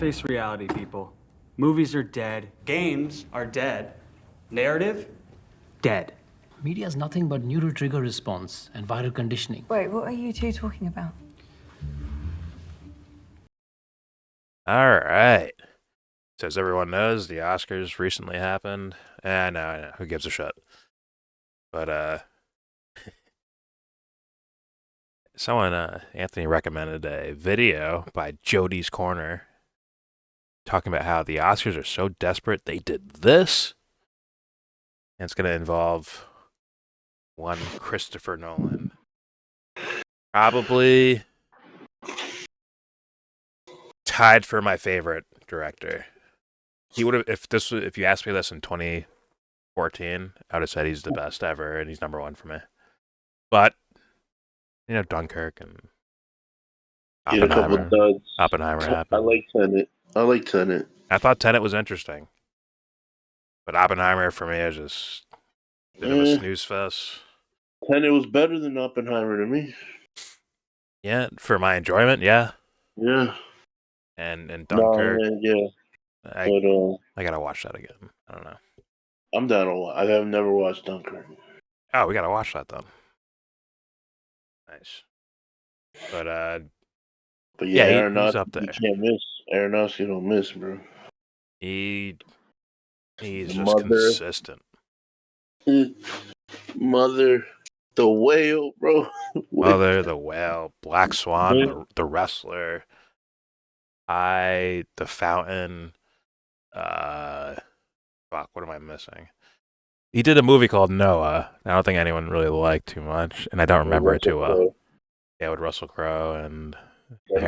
Face reality, people. Movies are dead. Games are dead. Narrative? Dead. Media is nothing but neural trigger response and viral conditioning. Wait, what are you two talking about? All right. So as everyone knows, the Oscars recently happened. I know. Who gives a shit? But, someone, Anthony recommended a video by Jody's Corner talking about how the Oscars are so desperate they did this. And it's going to involve one Christopher Nolan. Probably tied for my favorite director. He would have, if you asked me this in 2014, I would have said he's the best ever and he's number one for me. But, Dunkirk and a couple Oppenheimer. duds. Oppenheimer happened. I like Tenet. I thought Tenet was interesting. But Oppenheimer for me is just a bit of a snooze fest. Tenet was better than Oppenheimer to me. Yeah, for my enjoyment, yeah. Yeah. And Dunkirk. No, yeah. I gotta watch that again. I don't know. I'm down to watch. I have never watched Dunkirk. Oh, we gotta watch that then. Nice. But yeah, he's up there. You can't miss. Aronofsky don't miss, bro. He's The just Mother. consistent. Mother, the Whale, bro. Mother, the Whale, Black Swan, the Wrestler, The Fountain. Fuck, what am I missing? He did a movie called Noah. I don't think anyone really liked too much, and I don't remember it too well. Yeah, with Russell Crowe and the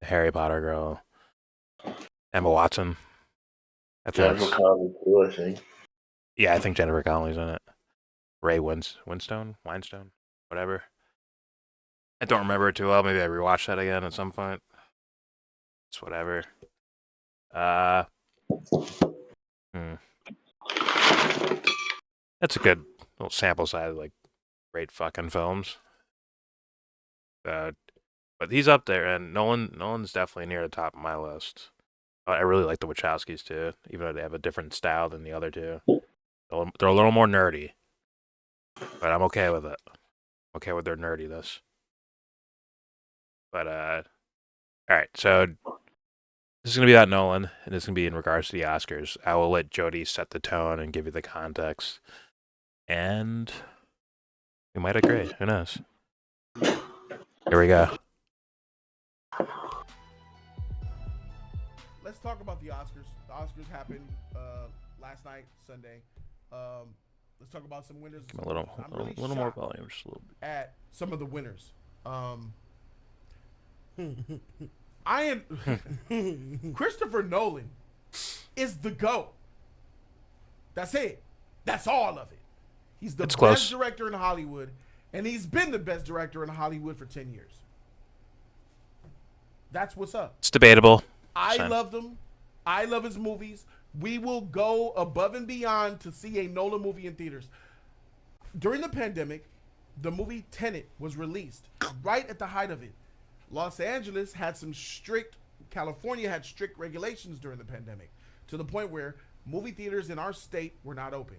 Harry Potter girl, Emma Watson. Jennifer Connelly too, I think. Yeah, I think Jennifer Connelly's in it. Ray Winstone, whatever. I don't remember it too well. Maybe I rewatch that again at some point. It's whatever. That's a good little sample size, like great fucking films. But he's up there, and Nolan's definitely near the top of my list. I really like the Wachowskis too, even though they have a different style than the other two. They're a little more nerdy, but I'm okay with it. I'm okay with their nerdiness. But all right, so this is gonna be about Nolan, and this is gonna be in regards to the Oscars. I will let Jody set the tone and give you the context, and we might agree. Who knows? Here we go. Let's talk about the Oscars. The Oscars happened last night, Sunday. Let's talk about some winners. Give me a little more volume, just a little bit. At some of the winners. I am Christopher Nolan is the GOAT. That's it. That's all of it. He's the best director in Hollywood, and he's been the best director in Hollywood for 10 years. That's what's up. It's debatable. I loved him. I love his movies. We will go above and beyond to see a Nolan movie in theaters. During the pandemic, the movie Tenet was released right at the height of it. Los Angeles had California had strict regulations during the pandemic, to the point where movie theaters in our state were not open.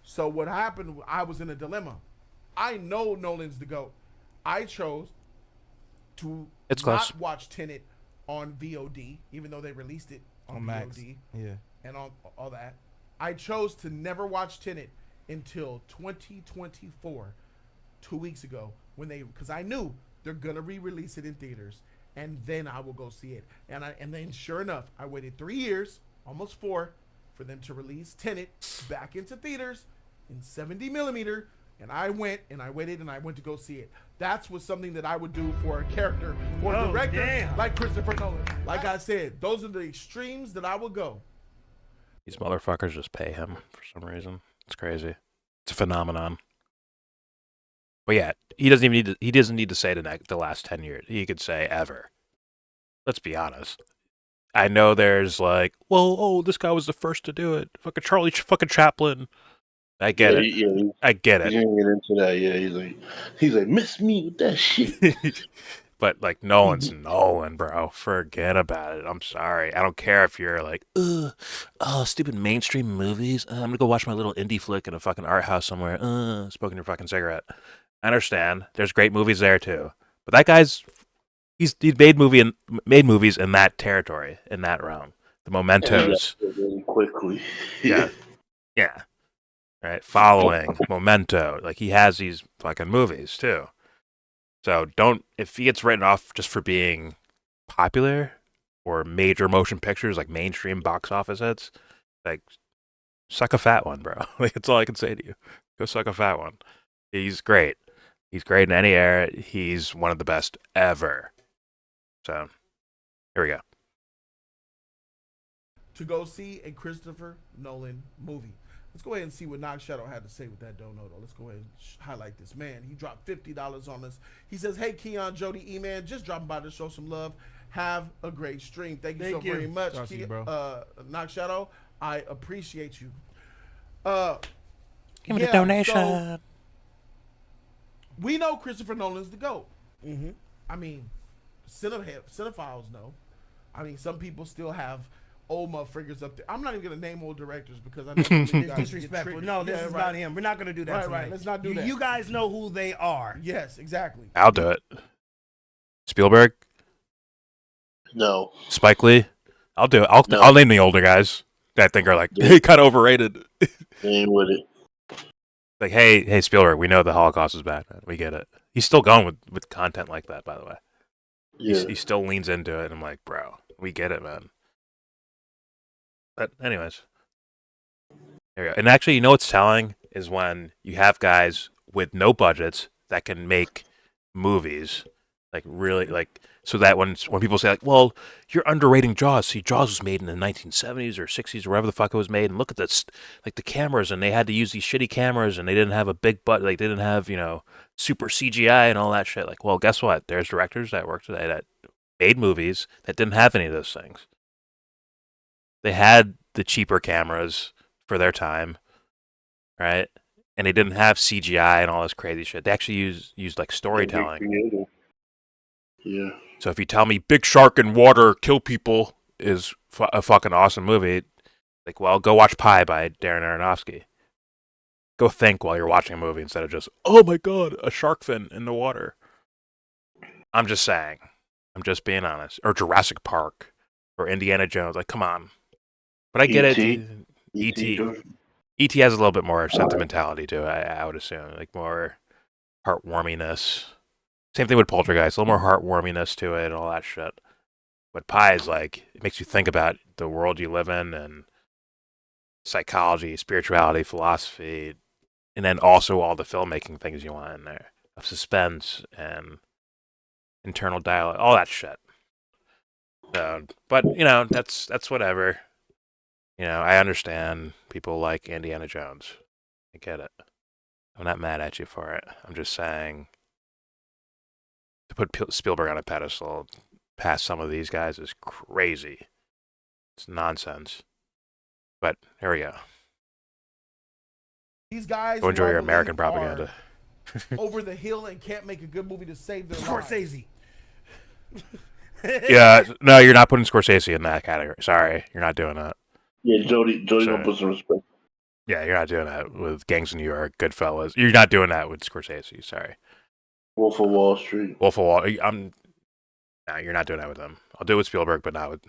So what happened, I was in a dilemma. I know Nolan's the GOAT. I chose to not watch Tenet on VOD, even though they released it on Max. VOD. Yeah. And on all that. I chose to never watch Tenet until 2024, 2 weeks ago, because I knew they're gonna re-release it in theaters, and then I will go see it. And then sure enough, I waited 3 years, almost 4, for them to release Tenet back into theaters in 70 millimeter. And I went and I waited and I went to go see it. That's something that I would do for a character or a director like Christopher Nolan. Like I said, those are the extremes that I would go. These motherfuckers just pay him for some reason. It's crazy. It's a phenomenon. But yeah, he doesn't need to say the last 10 years. He could say ever. Let's be honest. I know there's like, this guy was the first to do it. Fucking Charlie fucking Chaplin. I get it. I get it. He's gonna get into that. Yeah, he's like, miss me with that shit. But like Nolan's Nolan, bro. Forget about it. I'm sorry. I don't care if you're like, oh, stupid mainstream movies. I'm gonna go watch my little indie flick in a fucking art house somewhere. Smoking your fucking cigarette. I understand. There's great movies there too. But that guy's he's made movies in that territory, in that realm. The Mementos. Really quickly. Yeah. Yeah. Right. Following Memento. Like he has these fucking movies too. So if he gets written off just for being popular or major motion pictures, like mainstream box office hits, like suck a fat one, bro. Like that's all I can say to you. Go suck a fat one. He's great. He's great in any era. He's one of the best ever. So here we go. To go see a Christopher Nolan movie. Let's go ahead and see what Knock Shadow had to say with that dono. Let's go ahead and highlight this. Man, he dropped $50 on us. He says, hey, Keon, Jody, E-Man, just dropping by to show some love. Have a great stream. Thank you very much, Knock Shadow. I appreciate you. Give me the donation. So we know Christopher Nolan's the GOAT. Mm-hmm. I mean, cinephiles know. I mean, some people still have old motherfuckers up there. I'm not even gonna name old directors because I know It's disrespectful. No, this is about him. We're not gonna do that tonight. Right. Let's not do that. You guys know who they are. Yes, exactly. I'll do it. Spielberg, No. Spike Lee. I'll do it. I'll name the older guys that I think are like kind of overrated. They ain't with it. Like, hey, Spielberg, we know the Holocaust is bad, man. We get it. He's still going with content like that, by the way. Yeah. He still leans into it, and I'm like, bro, we get it, man. But anyways, there we go. And actually, you know what's telling is when you have guys with no budgets that can make movies, like really, like so that when people say like, well, you're underrating Jaws. See, Jaws was made in the 1970s or 60s or wherever the fuck it was made, and look at this, like the cameras, and they had to use these shitty cameras, and they didn't have a big butt, like they didn't have super CGI and all that shit. Like, well, guess what? There's directors that work today that made movies that didn't have any of those things. They had the cheaper cameras for their time, right? And they didn't have CGI and all this crazy shit. They actually used like storytelling. Yeah. So if you tell me Big Shark in Water Kill People is a fucking awesome movie, like, well, go watch Pi by Darren Aronofsky. Go think while you're watching a movie instead of just, oh my god, a shark fin in the water. I'm just saying. I'm just being honest. Or Jurassic Park or Indiana Jones. Like, come on. But I get it. E.T. has a little bit more sentimentality to it, I would assume. Like more heartwarminess. Same thing with Poltergeist. A little more heartwarminess to it and all that shit. But Pi is like, it makes you think about the world you live in and psychology, spirituality, philosophy, and then also all the filmmaking things you want in there. Of suspense and internal dialogue, all that shit. So, but, that's whatever. I understand people like Indiana Jones. I get it. I'm not mad at you for it. I'm just saying to put Spielberg on a pedestal past some of these guys is crazy. It's nonsense. But here we go. These guys Go enjoy your American propaganda. Over the hill and can't make a good movie to save their lives. Scorsese. Yeah, no, you're not putting Scorsese in that category. Sorry, you're not doing that. Yeah, Jody gonna put some respect. Yeah, you're not doing that with Gangs of New York, Goodfellas. You're not doing that with Scorsese. Sorry. Wolf of Wall Street. Wolf of Wall. No, you're not doing that with him. I'll do it with Spielberg, but not with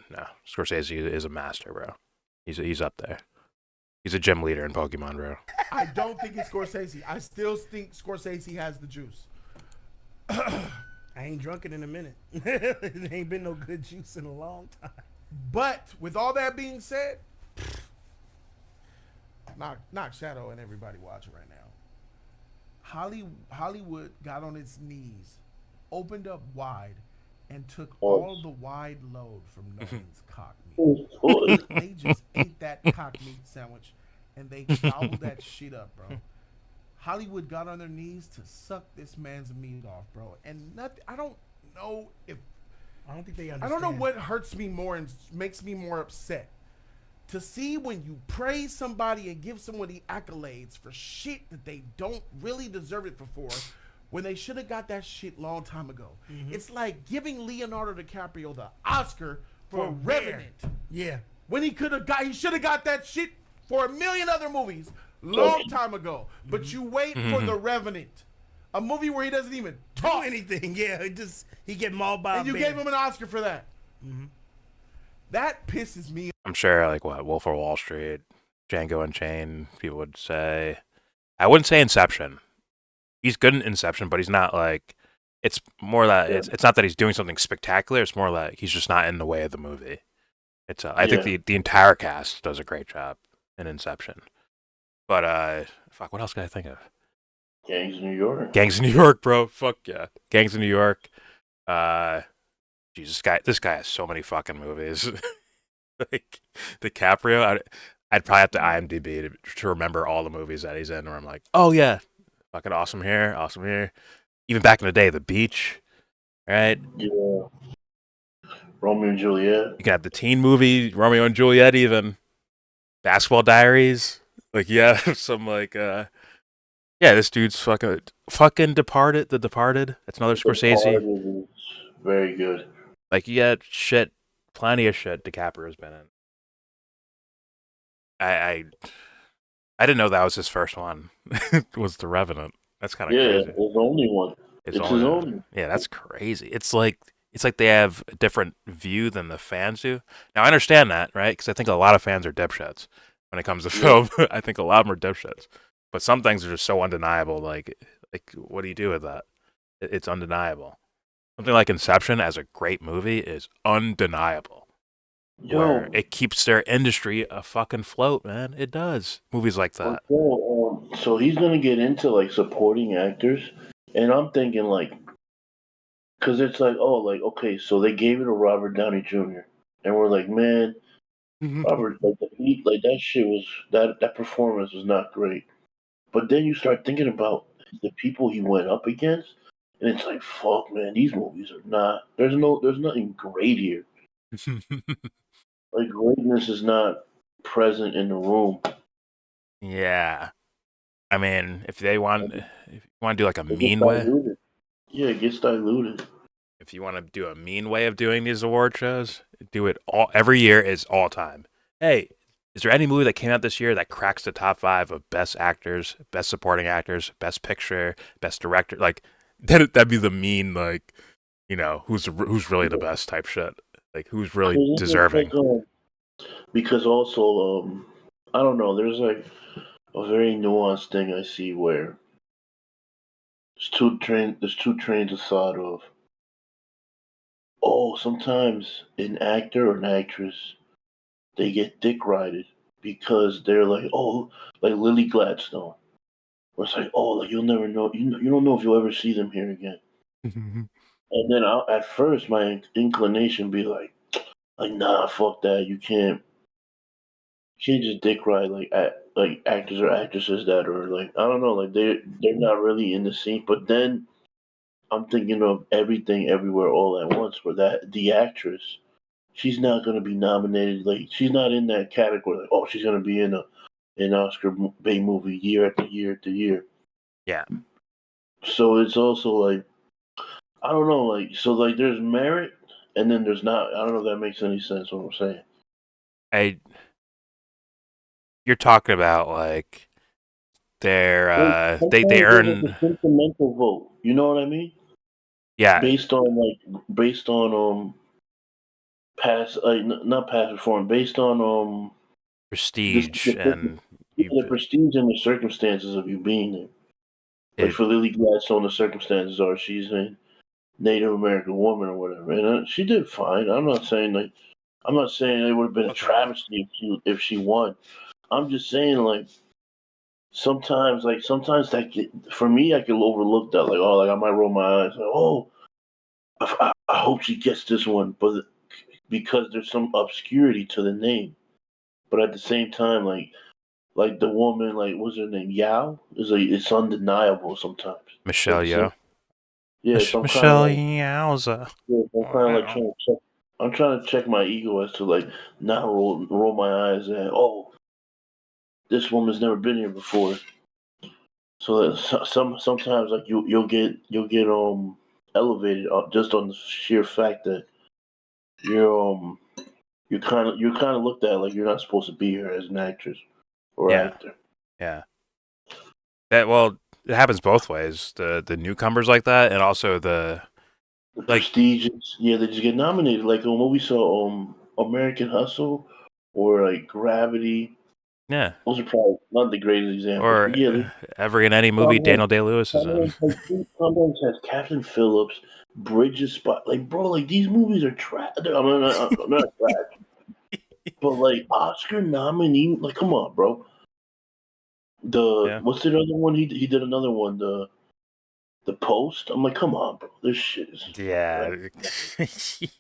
Scorsese is a master, bro. He's up there. He's a gym leader in Pokemon, bro. I don't think it's Scorsese. I still think Scorsese has the juice. I ain't drunk it in a minute. There ain't been no good juice in a long time. But with all that being said, knock Shadow and everybody watching right now. Hollywood got on its knees, opened up wide, and took all the wide load from Nolan's cock meat. They just ate that cock meat sandwich, and they gobbled that shit up, bro. Hollywood got on their knees to suck this man's meat off, bro. And nothing. I don't think they understand. I don't know what hurts me more and makes me more upset. To see when you praise somebody and give somebody accolades for shit that they don't really deserve it for, when they should have got that shit long time ago. It's like giving Leonardo DiCaprio the Oscar for Revenant. Yeah. When he should have got that shit for a million other movies long time ago. But you wait for The Revenant, a movie where he doesn't even talk anything. Yeah, he get mauled by. And you gave him an Oscar for that. That pisses me. I'm sure, like, what, Wolf of Wall Street, Django Unchained, people would say. I wouldn't say Inception. He's good in Inception, but he's not like. It's more that it's not that he's doing something spectacular. It's more like he's just not in the way of the movie. It's I think the entire cast does a great job in Inception. But fuck, what else can I think of? Gangs of New York. Gangs of New York, bro. Fuck yeah, Gangs of New York. Jesus, this guy has so many fucking movies. Like DiCaprio, I'd probably have to IMDb to remember all the movies that he's in. Where I'm like, oh yeah, fucking awesome here, awesome here. Even back in the day, The Beach, right? Yeah. Romeo and Juliet. You can have the teen movie, Romeo and Juliet, even Basketball Diaries. Like, yeah, some like, yeah, this dude's fucking Departed. The Departed. That's another Scorsese. Departed is very good. Like, yeah, shit, plenty of shit DiCaprio's been in. I didn't know that was his first one. Was The Revenant. That's kind of crazy. Yeah, his only one. It's his only. Yeah, that's crazy. It's like they have a different view than the fans do. Now I understand that, right? Because I think a lot of fans are dipshits when it comes to film. I think a lot of them are dipshits. But some things are just so undeniable. Like what do you do with that? It's undeniable. Something like Inception as a great movie is undeniable. Where it keeps their industry afloat, man. It does. Movies like that. So he's gonna get into like supporting actors, and I'm thinking like, because it's like, oh, like okay, so they gave it to Robert Downey Jr. and we're like, man, Robert, like that shit was that performance was not great. But then you start thinking about the people he went up against, and it's like, fuck, man, these movies are not. There's nothing great here. Like greatness is not present in the room. Yeah, I mean, if you want to do like a mean way, yeah, it gets diluted. If you want to do a mean way of doing these award shows, do it every year is all time. Hey, is there any movie that came out this year that cracks the top 5 of best actors, best supporting actors, best picture, best director? Like that'd be the mean, like, you know, who's really the best type shit. Like who's really deserving. Because also, I don't know. There's like a very nuanced thing I see where there's two trains of thought of. Oh, sometimes an actor or an actress they get dick rided because they're like, oh, like Lily Gladstone. Where it's like, oh, like you'll never know, you don't know if you'll ever see them here again. And then at first, my inclination be like, nah, fuck that, you can't just dick ride like actors or actresses that are like, I don't know, like they're not really in the scene. But then I'm thinking of Everything Everywhere All at Once, where the actress, she's not gonna be nominated. Like she's not in that category. Like, oh, she's gonna be in an Oscar bait movie year after year after year. Yeah. So it's also like, I don't know, like so like there's merit and then there's not. I don't know if that makes any sense what I'm saying. You're talking about like they earn a sentimental vote. You know what I mean? Yeah. Based on past not past performance, based on prestige the prestige and the circumstances of you being there. Like for Lily Gladstone, the circumstances are she's a Native American woman or whatever, and she did fine. I'm not saying it would have been a travesty if she won. I'm just saying like sometimes that for me I could overlook that, like, oh, like I might roll my eyes like, oh, I hope she gets this one, but because there's some obscurity to the name. But at the same time, like the woman, like what's her name, Yao, is like it's undeniable sometimes. Michelle Yeoh. Yeah, so Michelle Yeoh. Yeah, I'm trying to check my ego as to like not roll my eyes at, oh, this woman's never been here before. So that sometimes like you'll get elevated just on the sheer fact that you're you're kind of looked at like you're not supposed to be here as an actress or Yeah, actor. yeah. Well, it happens both ways. The newcomers like that, and also the The like. prestigious, yeah, they just get nominated. Like when we saw American Hustle or like Gravity. Yeah. Those are probably not the greatest examples, Or but yeah, every and any movie Tom Daniel Hanks, Day Lewis is in. Tom Hanks has Captain Phillips, Bridges Spot. Like, bro, like these movies are trash. I mean, not trash, but like Oscar nominee. Like, come on, bro. The Yeah. what's the other one? He did another one. The Post. I'm like, come on, bro. This shit is. Yeah.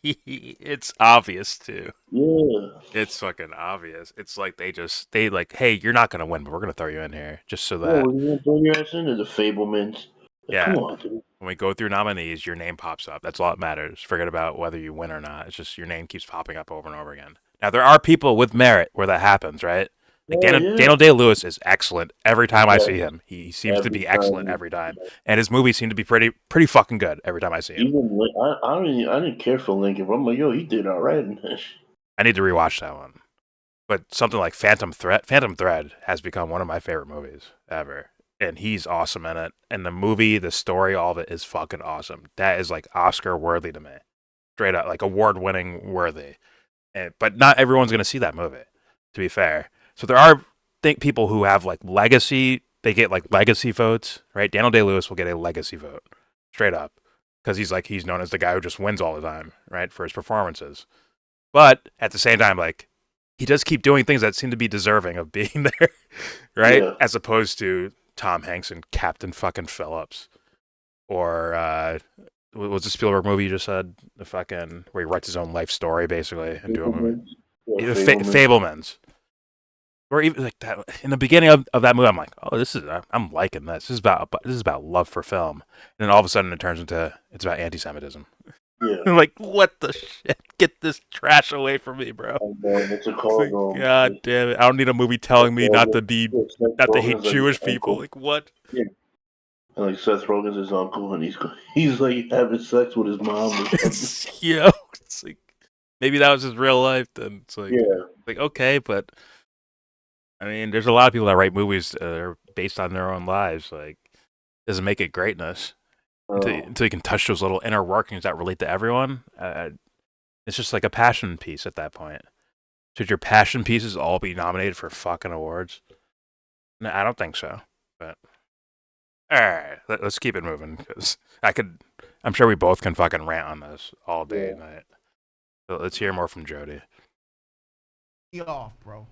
It's obvious too. Yeah. It's fucking obvious. It's like they like, hey, you're not gonna win, but we're gonna throw you in here just so Yeah, that. when you gonna throw your ass in there, the Fablemans. Like, Yeah. come on, dude. When we go through nominees, your name pops up. That's all that matters. Forget about whether you win or not. It's just your name keeps popping up over and over again. Now there are people with merit where that happens, right? Like Oh yeah. Daniel Day Lewis is excellent every time I see Yes. him. He seems to Every be excellent time. every time, and his movies seem to be pretty fucking good every time I see him. Even I didn't care for Lincoln, but I'm like, yo, he did all right in this. I need to rewatch that one. But something like Phantom Thread has become one of my favorite movies ever. And he's awesome in it. And the movie, the story, all of it is fucking awesome. That is like Oscar worthy to me. Straight up, like award winning worthy. But not everyone's going to see that movie, to be fair. So there are people who have like legacy, they get like legacy votes, right? Daniel Day Lewis will get a legacy vote, straight up. Because he's known as the guy who just wins all the time, right? For his performances. But at the same time, like, he does keep doing things that seem to be deserving of being there, right? Yeah. As opposed to Tom Hanks and Captain fucking Phillips, or what was the Spielberg movie you just said? The fucking where he writes his own life story basically and do a movie. Fablemans. Yeah, The Fablemans. Fablemans, or even like that in the beginning of that movie, I'm like, oh, I'm liking this. This is about love for film, and then all of a sudden it turns into it's about anti-Semitism. Yeah. I'm like, what the shit? Get this trash away from me, bro. What's it It's called? like, God damn it! I don't need a movie telling me not to Seth hate Rogen's like his Jewish people. uncle. Like what? Yeah. And like Seth Rogen's his uncle, and he's like having sex with his mom or something. It's like maybe that was his real life. Then it's Yeah. like okay, but I mean, there's a lot of people that write movies that are based on their own lives. Like, doesn't make it greatness until you can touch those little inner workings that relate to everyone. It's just like a passion piece at that point. Should your passion pieces all be nominated for fucking awards? No, I don't think so. But all right, let's keep it moving because I'm sure we both can fucking rant on this all day and night. So let's hear more from Jody. Off, bro.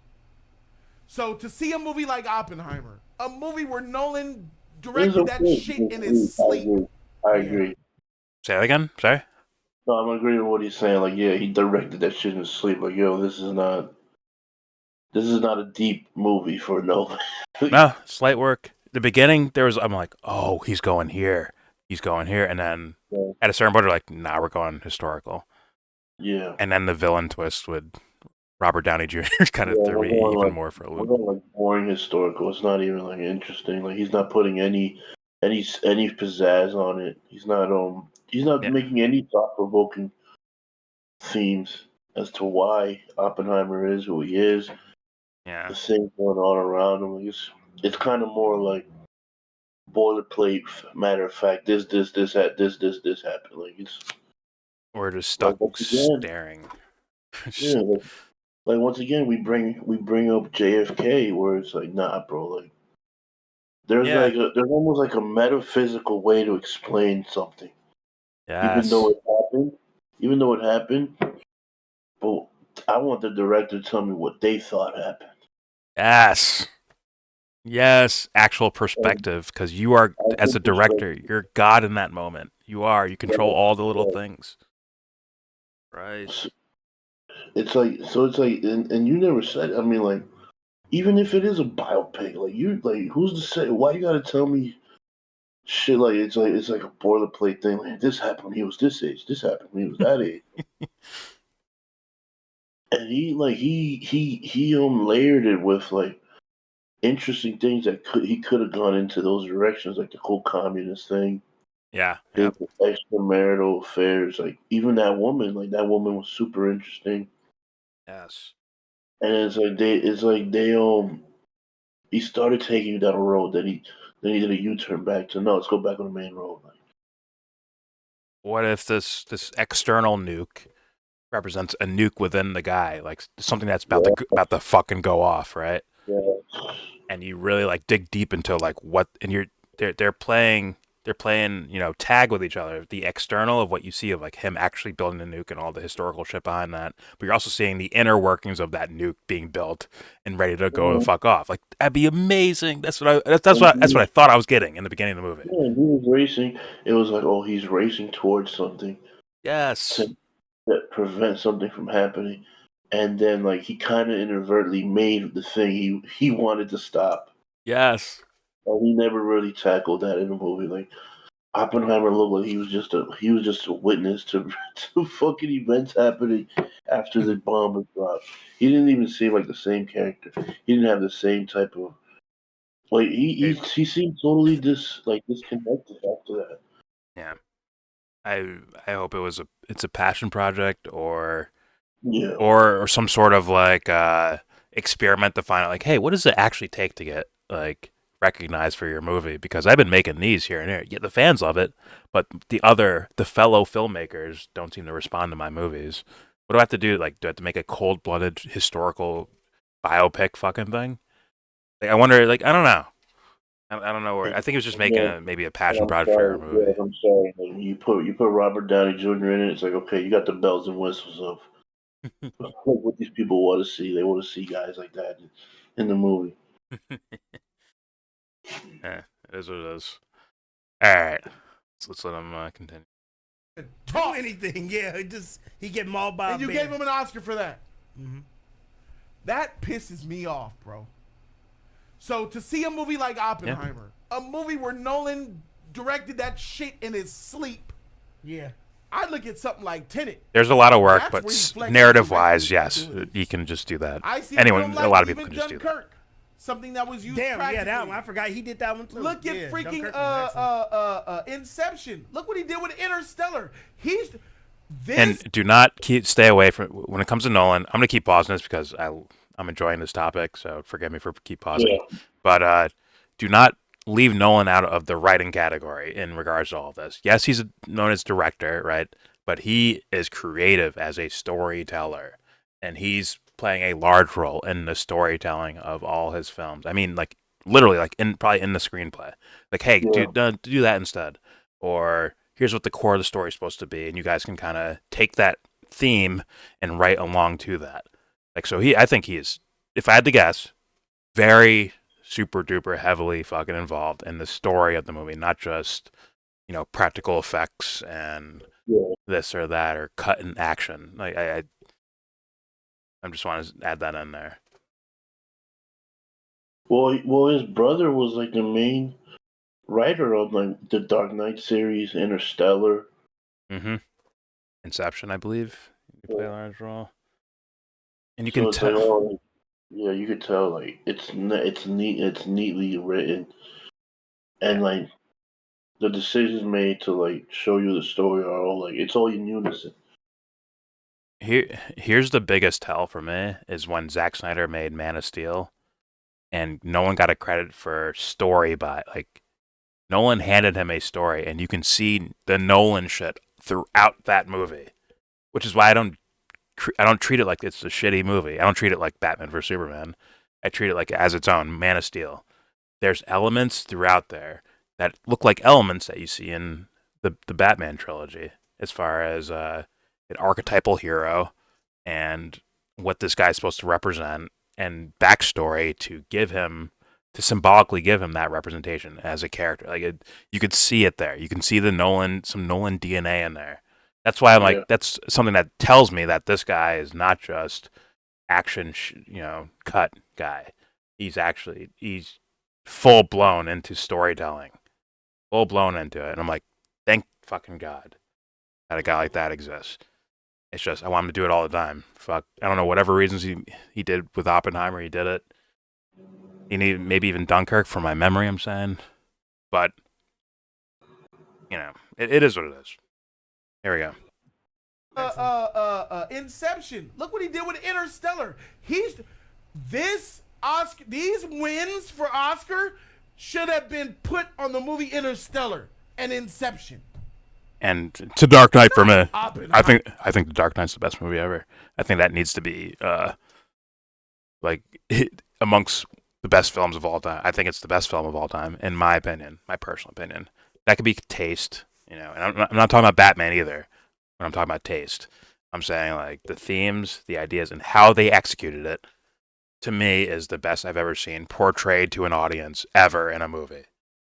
So to see a movie like Oppenheimer, a movie where Nolan directed that shit in his sleep. I agree. Say that again. Sorry. No, I'm agreeing with what he's saying. Like, yeah, he directed that shit in his sleep. Like, yo, this is not a deep movie for Nolan. No, slight work. The beginning, I'm like, oh, he's going here, and then Yeah. at a certain point, they're like, nah, we're going historical. Yeah. And then the villain twist with Robert Downey Jr. kind of threw me even more for a We're loop. going like boring historical. It's not even like interesting. Like he's not putting any pizzazz on it. He's not Yeah, making any thought provoking themes as to why Oppenheimer is who he is. yeah. The things going on around him. Like, it's kind of more like boilerplate. Matter of fact, this happened. Like it's We're just like stuck once again, staring. yeah. Like once again, we bring up JFK, where it's like, nah, bro. Like Yeah. there's almost like a metaphysical way to explain something, even though Yes. it happened. Even though it happened, but I want the director to tell me what they thought happened. Yes. Yes. Actual And perspective, because you are, as a actual director, perspective. you're God in that moment. You are. You control Yeah, all the little yeah. things. Right. It's like, and you never said. I mean, like, even if it is a biopic, like, who's to say? Why you gotta tell me shit? It's like a boilerplate thing. Like, this happened when he was this age. This happened when he was that age. And he layered it with like interesting things that he could have gone into those directions, like the whole communist thing, Yeah. his Yep. extramarital affairs, like even that woman was super interesting. Yes. And it's like they he started taking down a road, then he did a U-turn back to no, let's go back on the main road. Like, What if this external nuke represents a nuke within the guy, like something that's about to fucking go off, right? yeah, And you really like dig deep into like what, and they're playing tag with each other, the external of what you see of like him actually building the nuke and all the historical shit behind that, but you're also seeing the inner workings of that nuke being built and ready to go the fuck off. Like that'd be amazing. That's what I thought I was getting in the beginning of the movie. yeah, he was racing. It was like, oh, he's racing towards something Yes. to that prevent something from happening, and then like he kind of inadvertently made the thing he wanted to stop, Yes. and he never really tackled that in the movie. Like Oppenheimer looked like he was just a witness to to fucking events happening after the bomb was dropped. He didn't even seem like the same character. He didn't have the same type of like he seemed totally disconnected after that. Yeah. I hope it's a passion project Yeah. or some sort of like experiment to find out like, hey, what does it actually take to get like recognized for your movie? Because I've been making these here and there. Yeah, the fans love it, but the fellow filmmakers don't seem to respond to my movies. What do I have to do? Like, do I have to make a cold-blooded historical biopic fucking thing? Like, I wonder. Like, I don't know. I don't know where. I think it was just making Yeah. maybe a And passion I'm project for sorry. a Yeah, movie. I'm sorry. Like, you put Robert Downey Jr. in it. It's like okay, you got the bells and whistles of what these people want to see. They want to see guys like that in the movie. Yeah, it is what it is. All right, so let's let him continue. Do anything, yeah. He get mauled by And a you bear. gave him an Oscar for that. Mm-hmm. That pisses me off, bro. So to see a movie like Oppenheimer, a movie where Nolan directed that shit in his sleep, Yeah. I look at something like Tenet. There's a lot of work, That's but where he flexes narrative-wise, directing yes, abilities. you can just do that. I see Anyone, like a lot of people even can just do that. Dunkirk, something that was used Damn, yeah, practically. that one. I forgot he did that one too. Look at Yeah, freaking Dunkirk was excellent. Inception. Look what he did with Interstellar. He's this. And do not stay away from when it comes to Nolan. I'm gonna keep pausing this because I'm enjoying this topic, so forgive me for keep pausing. Yeah. But do not leave Nolan out of the writing category in regards to all of this. Yes, he's known as director, right? But he is creative as a storyteller, and he's playing a large role in the storytelling of all his films. I mean, like literally, like probably in the screenplay. Like, hey, Yeah. do that instead, or here's what the core of the story is supposed to be, and you guys can kind of take that theme and write along to that. Like, so I think he is, if I had to guess, very super duper heavily fucking involved in the story of the movie, not just practical effects and Yeah. this or that or cut in action. Like I'm just want to add that in there. Well, his brother was like the main writer of like the Dark Knight series, Interstellar. Mm-hmm. Inception, I believe, you play a large role, and you So can it's like, tell. oh, yeah, you could tell like it's neatly written, and like the decisions made to like show you the story are all like it's all in unison. Here's the biggest tell for me is when Zack Snyder made Man of Steel, and no one got a credit for story, but like Nolan handed him a story, and you can see the Nolan shit throughout that movie, which is why I don't treat it like it's a shitty movie. I don't treat it like Batman vs Superman. I treat it like as its own Man of Steel. There's elements throughout there that look like elements that you see in the Batman trilogy, as far as an archetypal hero and what this guy's supposed to represent and backstory to symbolically give him that representation as a character. Like you could see it there. You can see some Nolan DNA in there. That's why I'm Yeah. like, that's something that tells me that this guy is not just action, cut guy. He's full blown into storytelling, full blown into it. And I'm like, thank fucking God that a guy like that exists. It's just I want him to do it all the time. Fuck, I don't know whatever reasons he did with Oppenheimer, he did it. You need maybe even Dunkirk from my memory. I'm saying, but it is what it is. Here we go. Inception. Look what he did with Interstellar. These wins for Oscar should have been put on the movie Interstellar and Inception. And to Dark Knight for me. Oppenheimer. I think The Dark Knight's the best movie ever. I think that needs to be amongst the best films of all time. I think it's the best film of all time, in my opinion, my personal opinion. That could be taste, and I'm not talking about Batman either. When I'm talking about taste, I'm saying like the themes, the ideas, and how they executed it. To me, is the best I've ever seen portrayed to an audience ever in a movie.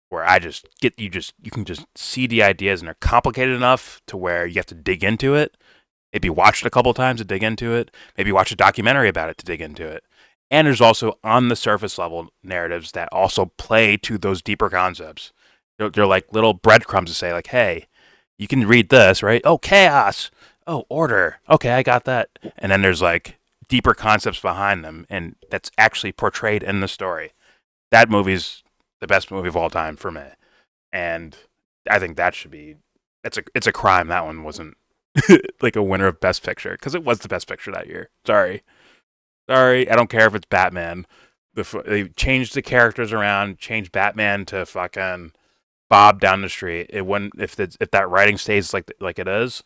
Where you can just see the ideas, and they're complicated enough to where you have to dig into it. Maybe watch it a couple times to dig into it. Maybe watch a documentary about it to dig into it. And there's also on the surface level narratives that also play to those deeper concepts. They're like little breadcrumbs to say like, hey, you can read this, right? Oh, chaos. Oh, order. Okay, I got that. And then there's like deeper concepts behind them, and that's actually portrayed in the story. That movie's the best movie of all time for me. And I think that should be, it's a crime that one wasn't like a winner of Best Picture, because it was the Best Picture that year. Sorry, I don't care if it's Batman. They changed the characters around, changed Batman to fucking Bob down the street. It wouldn't, if that writing stays like it is.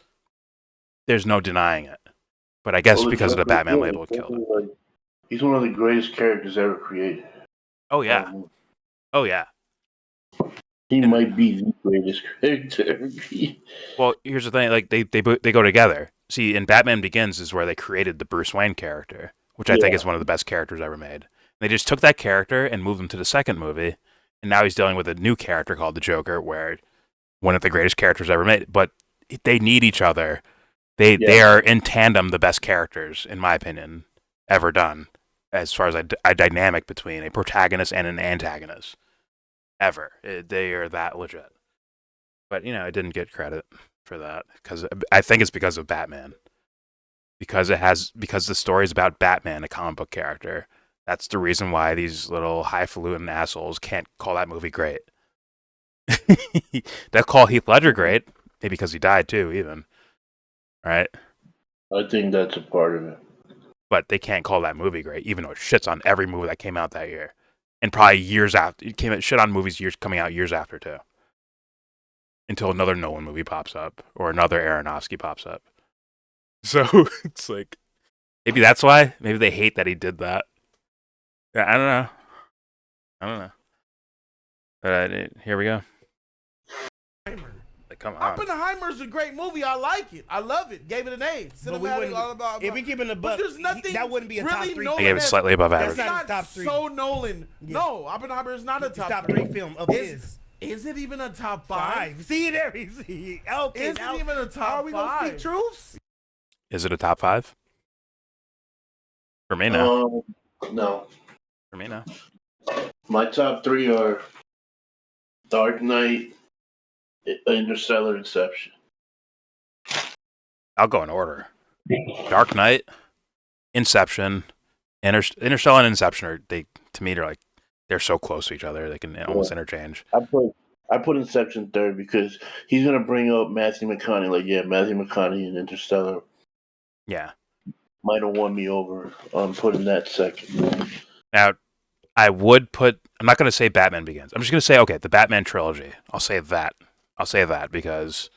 There's no denying it. But I guess because of the Batman label, it killed it. He's one of the greatest characters ever created. Oh yeah, oh yeah. He might be the greatest character. Well, here's the thing: like they go together. See, in Batman Begins is where they created the Bruce Wayne character, which I think is one of the best characters ever made. They just took that character and moved him to the second movie, and now he's dealing with a new character called the Joker, where one of the greatest characters ever made. But they need each other. They are in tandem the best characters, in my opinion, ever done, as far as a dynamic between a protagonist and an antagonist, ever. They are that legit. But it didn't get credit for that, because I think it's because of Batman. Because the story is about Batman, a comic book character. That's the reason why these little highfalutin assholes can't call that movie great. They'll call Heath Ledger great, maybe because he died too, even. Right? I think that's a part of it. But they can't call that movie great, even though it shits on every movie that came out that year. And probably years after. It shit on movies coming out years after, too. Until another Nolan movie pops up, or another Aronofsky pops up. So, it's like, maybe that's why. Maybe they hate that he did that. Yeah, I don't know. But here we go. Come on. Oppenheimer's a great movie. I like it. I love it. Gave it an A. Cinematic, all about. If we keep it a buck, there's nothing. that wouldn't be a top really three. I gave it slightly above average. That's not top three. So Nolan. Yeah. No, Oppenheimer is not a top three film of his. Is it even a top five? See there, see. Okay, is it even a top are we gonna five? speak truths? Is it a top 5? For me, no. No. For me, no. My top 3 are Dark Knight, Interstellar, Inception. I'll go in order. Dark Knight, Inception, Interstellar and Inception are, to me, they're so close to each other. They can almost interchange. I put Inception third because he's gonna bring up Matthew McConaughey. Matthew McConaughey in Interstellar. Yeah. Might have won me over on putting that second. Now, I'm not going to say Batman Begins. I'm just going to say, okay, the Batman trilogy. I'll say that because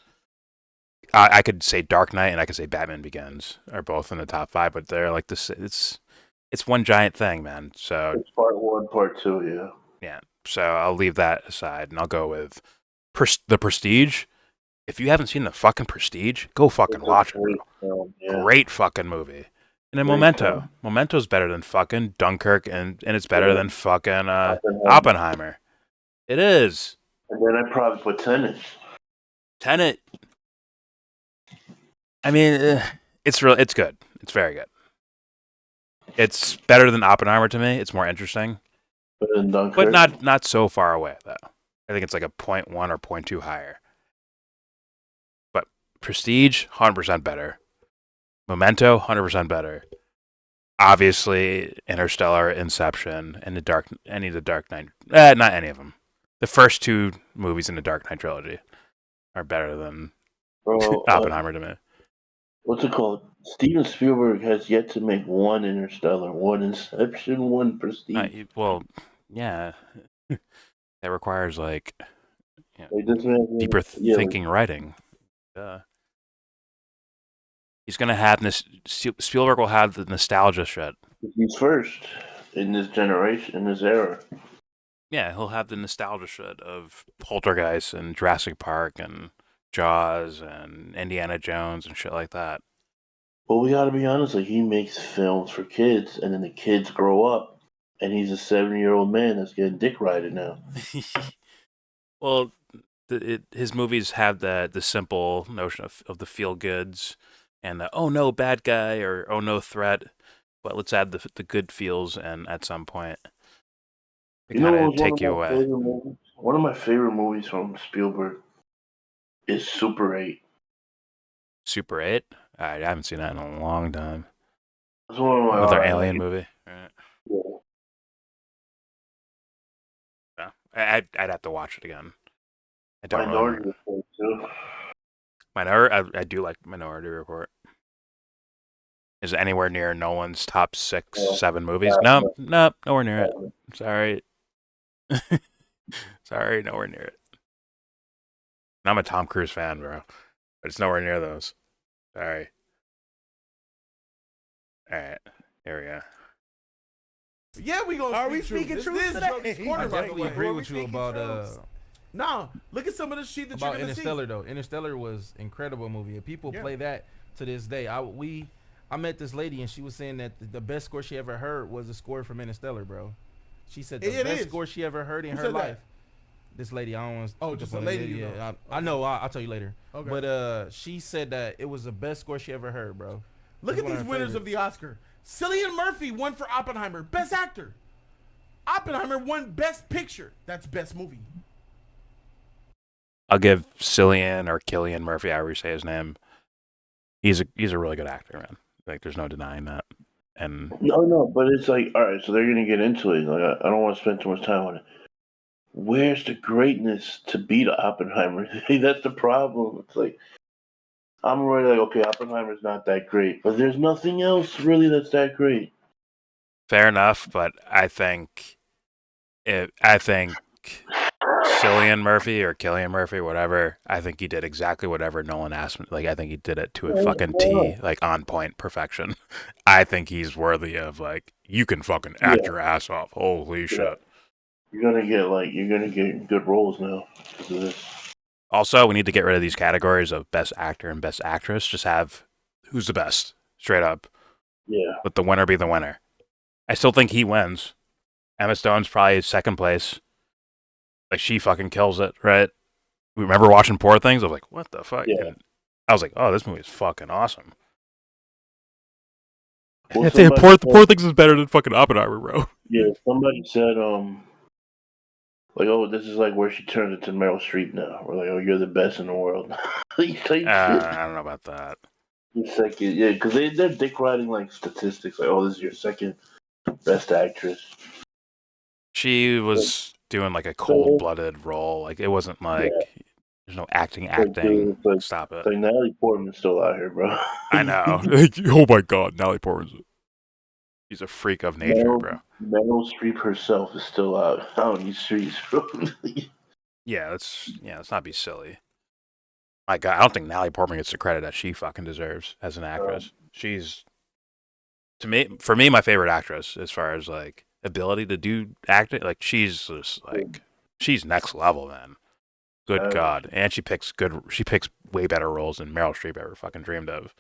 I could say Dark Knight and I could say Batman Begins are both in the top 5, but they're like this. It's one giant thing, man. So it's part 1, part 2, yeah. Yeah. So I'll leave that aside and I'll go with The Prestige. If you haven't seen the fucking Prestige, go fucking watch it. Great fucking movie. And then Memento. Memento's better than fucking Dunkirk, and it's better than fucking Oppenheimer. It is. And then I'd probably put Tenet. Tenet. I mean, it's good. It's very good. It's better than Oppenheimer to me. It's more interesting. Better than Dunkirk. But not so far away, though. I think it's like a 0.1 or 0.2 higher. But Prestige, 100% better. Memento, 100% better. obviously Interstellar, Inception, and any of the Dark Knight. Not any of them. The first two movies in the Dark Knight trilogy are better than Bro, Oppenheimer to me. what's it called? Steven Spielberg has yet to make one Interstellar, one Inception, one Prestige. Well, yeah, that requires like Like this man, deeper yeah, like, thinking writing. He's gonna have this. Spielberg will have the nostalgia shit. he's first in this generation, in this era. Yeah, he'll have the nostalgia shit of Poltergeist and Jurassic Park and Jaws and Indiana Jones and shit like that. But we gotta be honest, like he makes films for kids, and then the kids grow up, and he's a 70-year-old man that's getting dick rided now. Well, his movies have the simple notion of the feel goods and the oh no bad guy or oh no threat, but let's add the good feels and at some point they You know kind what of was one take of you my away. favorite movies? One of my favorite movies from Spielberg is Super 8. Super 8? I haven't seen that in a long time. It's one of my Another alright, alien like, movie. Right. yeah. Yeah. I'd have to watch it again. I don't really Minority remember. Report too. I do like Minority Report. Is it anywhere near Nolan's top 6, No, 7 movies? no, Nope, nowhere near it. no. Sorry. Sorry, nowhere near it. And I'm a Tom Cruise fan, bro. But it's nowhere near those. Sorry. Alright. Here we go. Yeah, we gonna. Are we speak speaking This truth is today? Brody's I Corner, I by the definitely way. agree Are we with you speaking about truth? No, look at some of the shit that you're gonna Interstellar though. Interstellar was incredible movie. If people Yeah. play that to this day, I met this lady and she was saying that the best score she ever heard was the score from Interstellar, bro. She said the It best is. score she ever heard in Who her said that? life. This lady, I don't want to. Oh, just a lady you know. Yeah, I Okay. know. I'll tell you later. Okay. But she said that it was the best score she ever heard, bro. Look It's at one these her winners of the Oscar. Cillian Murphy won for Oppenheimer, Best Actor. Oppenheimer won Best Picture. That's Best Movie. I'll give Cillian or Killian Murphy, however you say his name. He's a really good actor, man. Like there's no denying that. And No, but it's like, all right, so they're gonna get into it. Like, I don't want to spend too much time on it. Where's the greatness to beat Oppenheimer? That's the problem. It's like I'm already like, okay, Oppenheimer's not that great, but there's nothing else really that's that great. fair enough, but I think Cillian Murphy or Killian Murphy, whatever, I think he did exactly whatever Nolan asked him. Like I think he did it to a fucking T, like on point perfection. I think he's worthy of like you can fucking act your ass off. Holy shit. You're gonna get good roles now because of this. Also, we need to get rid of these categories of best actor and best actress. Just have who's the best, straight up. Yeah, Let the winner be the winner. I still think he wins. Emma Stone's probably second place. Like she fucking kills it, right? We remember watching Poor Things. I was like, what the fuck? Yeah. And I was like, oh, this movie is fucking awesome. Well, Poor Things is better than fucking Oppenheimer, bro. yeah. Somebody said like, oh, this is like where she turns into Meryl Streep now. We're like, oh, you're the best in the world. Like, type shit. I don't know about that. Your second, yeah, because they're dick riding like statistics. Like, oh, this is your second best actress. She was doing like a cold-blooded role. Like it wasn't like there's no acting. dude, it's like- Stop it. It's like Natalie Portman's still out here, bro. I know. Oh my god, Natalie Portman's she's a freak of nature, bro. Meryl Streep herself is still out on these streets, bro. Yeah, let's not be silly. My god, I don't think Natalie Portman gets the credit that she fucking deserves as an actress. She's for me, my favorite actress as far as like ability to do acting. Like she's just like she's next level, man. Good god, and she picks way better roles than Meryl Streep ever fucking dreamed of.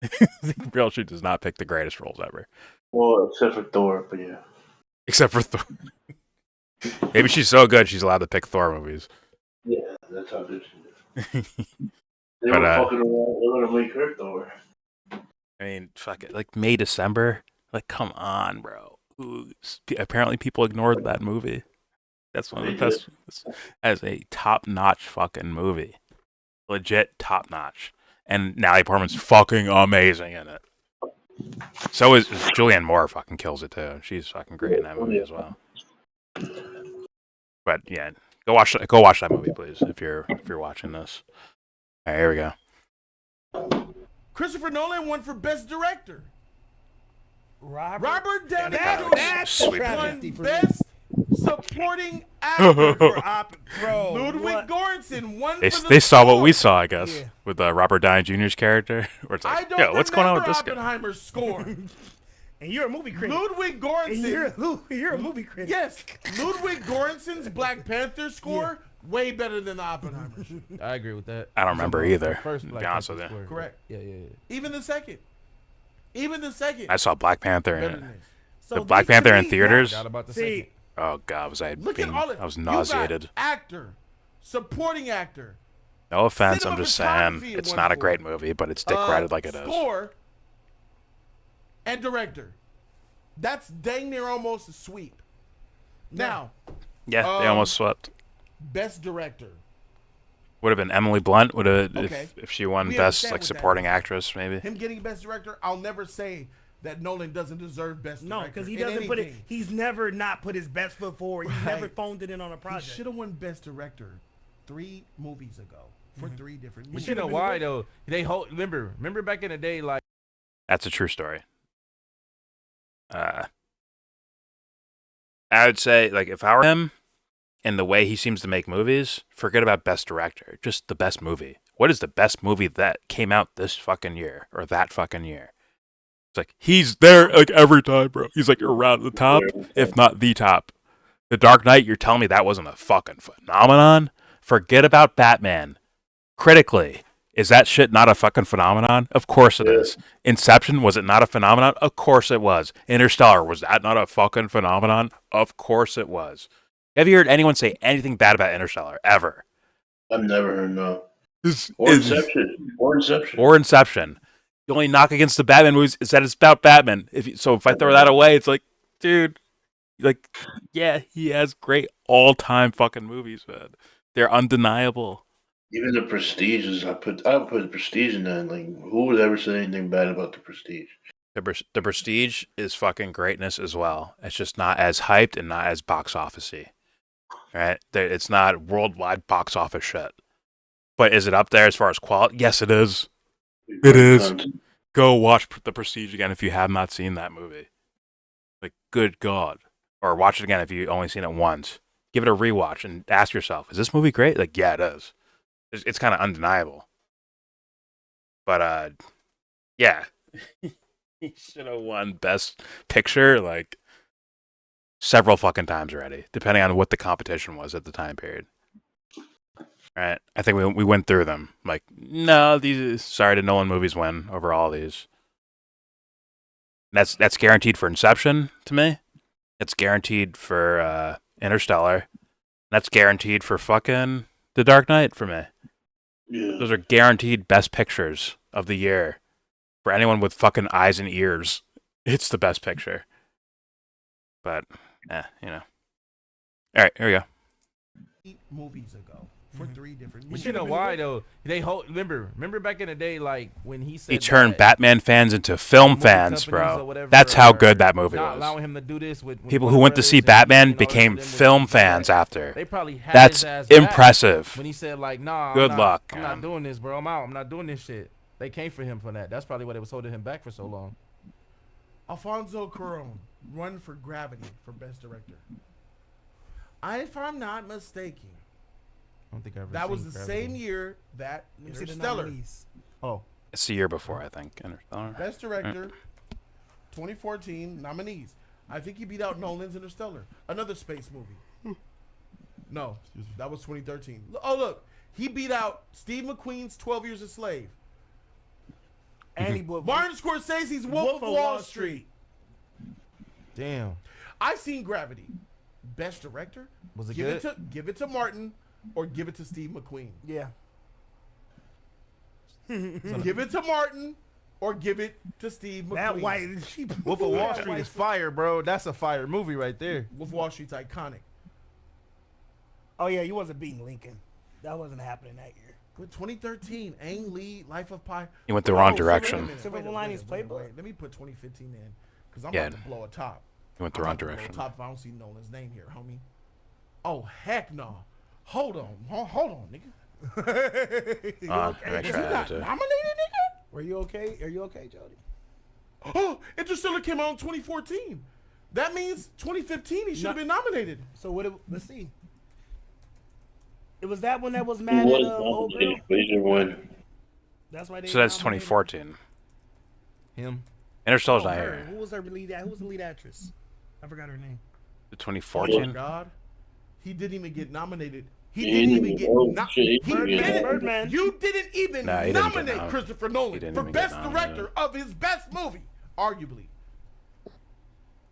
Meryl Streep does not pick the greatest roles ever. Well, except for Thor, but yeah. Except for Thor. Maybe she's so good she's allowed to pick Thor movies. Yeah, that's how good she is. They But, were fucking around. They were gonna make her Thor. I mean, fuck it. Like May, December. Like, come on, bro. Apparently, people ignored that movie. That's one of the best. As a top-notch fucking movie, legit top-notch. And Natalie Portman's fucking amazing in it. So is Julianne Moore. Fucking kills it too. She's fucking great in that movie as well. But yeah, go watch that movie, please, if you're watching this. All right, here we go. Christopher Nolan won for Best Director. Robert Downey That's Sweet. won travesty for Best Supporting Actor. bro. Ludwig what? Göransson won They for the they saw what score. we saw, I guess, Yeah. with Robert Downey Jr.'s character. Where it's I like, don't yo, what's going on with remember this guy? Oppenheimer's score. And you're a movie critic. Ludwig And Göransson. you're a movie critic. Yes, Ludwig Göransson's Black Panther score way better than Oppenheimer's. I agree with that. I don't remember either. First To Black be honest Panther with you. square. Correct. Yeah. Even the second. I saw Black Panther better in than this. So the Black these to Panther in me, theaters. Forgot about the See, second. Oh god, was I Look at all it. I was You nauseated. got actor, supporting actor, No offense, I'm just saying cinematography it's at not a 1-4. great movie, but it's dick rided like it is. Score and director. That's dang near almost a sweep. Now, Yeah, they almost swept. best director. Would have been Emily Blunt. Would have Okay. if she won We best understand like what that supporting is. actress, maybe. Him getting best director, I'll never say that Nolan doesn't deserve best no, director. because he in doesn't put it. anything. He's never not put his best foot forward. He's never Right. phoned it in on a He project. should have won best director 3 movies ago for 3 different But movies. you know why though? They remember back in the day, like That's a true story. I would say, like, if I were him and the way he seems to make movies, forget about best director. Just the best movie. What is the best movie that came out this fucking year or that fucking year? It's like, he's there like every time, bro. He's like around the top, if not the top. The Dark Knight, you're telling me that wasn't a fucking phenomenon? Forget about Batman. Critically, is that shit not a fucking phenomenon? Of course it is. Inception, was it not a phenomenon? Of course it was. Interstellar, was that not a fucking phenomenon? Of course it was. Have you heard anyone say anything bad about Interstellar, ever? I've never heard no. Is- Or is- Inception. Or Inception. Or Inception. The only knock against the Batman movies is that it's about Batman. If I throw that away, it's like, dude, like, yeah, he has great all-time fucking movies, man. They're undeniable. Even the Prestige is I would put the Prestige in that. Like, who would ever say anything bad about the Prestige? The Prestige is fucking greatness as well. It's just not as hyped and not as box officey. Right? It's not worldwide box office shit. But is it up there as far as quality? Yes, it is. It is. Go watch The Prestige again if you have not seen that movie. Like, good God. Or watch it again if you've only seen it once. Give it a rewatch and ask yourself, is this movie great? Like, yeah, it is. It's kind of undeniable. But, yeah. He should have won Best Picture, like, several fucking times already, depending on what the competition was at the time period. Right? I think we went through them. Like, no, sorry, the Nolan movies win over all these. That's guaranteed for Inception to me. It's guaranteed for Interstellar. That's guaranteed for fucking The Dark Knight for me. Yeah. Those are guaranteed best pictures of the year. For anyone with fucking eyes and ears, it's the best picture. But, you know. All right, here we go. 8 movies ago for 3 different But movies. you know why though? Remember back in the day, like when he said He turned that Batman fans into film movie fans, companies or bro. whatever That's how are good that movie not was. allowing him to do this with People Warner who went to Brothers see and Batman all that became with film things like fans that. after. They probably had That's his ass back impressive. when he said like, "Nah, Good I'm luck, not man. doing this, bro. I'm out. I'm not doing this shit." They came for him for that. That's probably why they was holding him back for so long. Alfonso Cuarón run for Gravity for Best Director. If I'm not mistaken, I don't think I ever. that was seen the Gravity. same year that Let me see the Interstellar. nominees. Oh, It's the year before, I think. Interstellar. Best Director, 2014 nominees. I think he beat out Nolan's Interstellar, another space movie. No, that was 2013. Oh look, he beat out Steve McQueen's 12 Years a Slave. And he would Martin Scorsese's Wolf of Wall Street. damn. I've seen Gravity. Best Director. Was it give good? Give it to Martin, or give it to Steve McQueen. Yeah. Give it to Martin, or give it to Steve McQueen. That white. Wolf of Wall Street is fire, bro. That's a fire movie right there. Wolf of Wall Street's iconic. Oh yeah, you wasn't beating Lincoln. That wasn't happening that year. With 2013, Ang Lee, Life of Pi. He went the wrong Bro, direction. Silver Linings Playbook? Let me put 2015 in, because I'm Yeah. about to blow a top. He went the I'm wrong about to blow a direction. top if I don't see Nolan's name here, homie. Oh, heck no. Hold on, nigga. Make Was he sure I not had to. nominated, nigga? Were you okay? Are you okay, Jody? Oh, Interstellar came out in 2014. That means 2015 he should have been nominated. So let's see. It was that one that was He mad at was old girl. nominated, but he didn't win. That's why they. So that's nominated 2014. Him. Interstellar's Oh, not her. here. Who was her lead? Who was the lead actress? I forgot her name. The Oh my 2014. God, he didn't even get nominated. He He didn't didn't even get even- nominated. shit, He he didn't didn't. get Birdman. You didn't even Nah, he didn't get nominate nom- Christopher he Nolan didn't for even get best nominated. director of his best movie, arguably.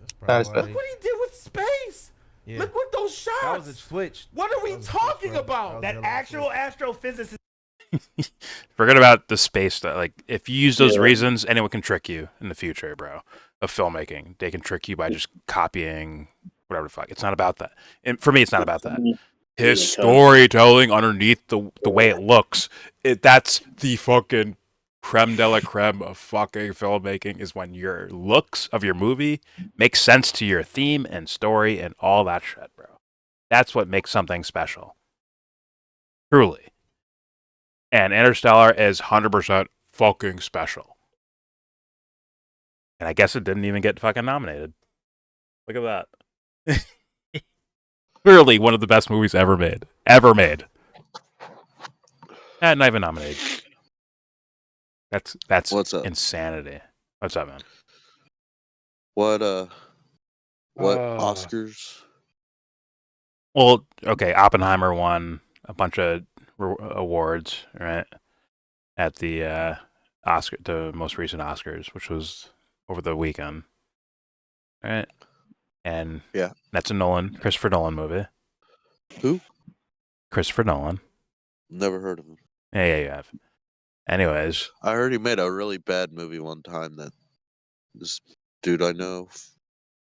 That's probably Nice, why Look they- what he did with space. yeah. Look what those shots. That was a switch. What are we That was a talking switch, bro. about? That was That a hell of a actual astrophysicist. Forget about the space that, like, if you use those Yeah. reasons, anyone can trick you in the future, bro. Of filmmaking, they can trick you by just copying whatever the fuck. It's not about that. And for me, it's not about that. His Yeah, storytelling underneath the way it looks, that's the fucking creme de la creme of fucking filmmaking. Is when your looks of your movie make sense to your theme and story and all that shit, bro. That's what makes something special. Truly. And Interstellar is 100% fucking special. And I guess it didn't even get fucking nominated. Look at that. Clearly one of the best movies ever made. Ever made. Not even nominated. That's What's up? insanity. What's up, man? What what Uh, Oscars? Well, okay, Oppenheimer won a bunch of awards, right? At the the most recent Oscars, which was over the weekend, right? And Yeah. that's a Christopher Nolan movie. Who? Christopher Nolan. Never heard of him. Yeah, you have. Anyways, I heard he made a really bad movie one time that this dude I know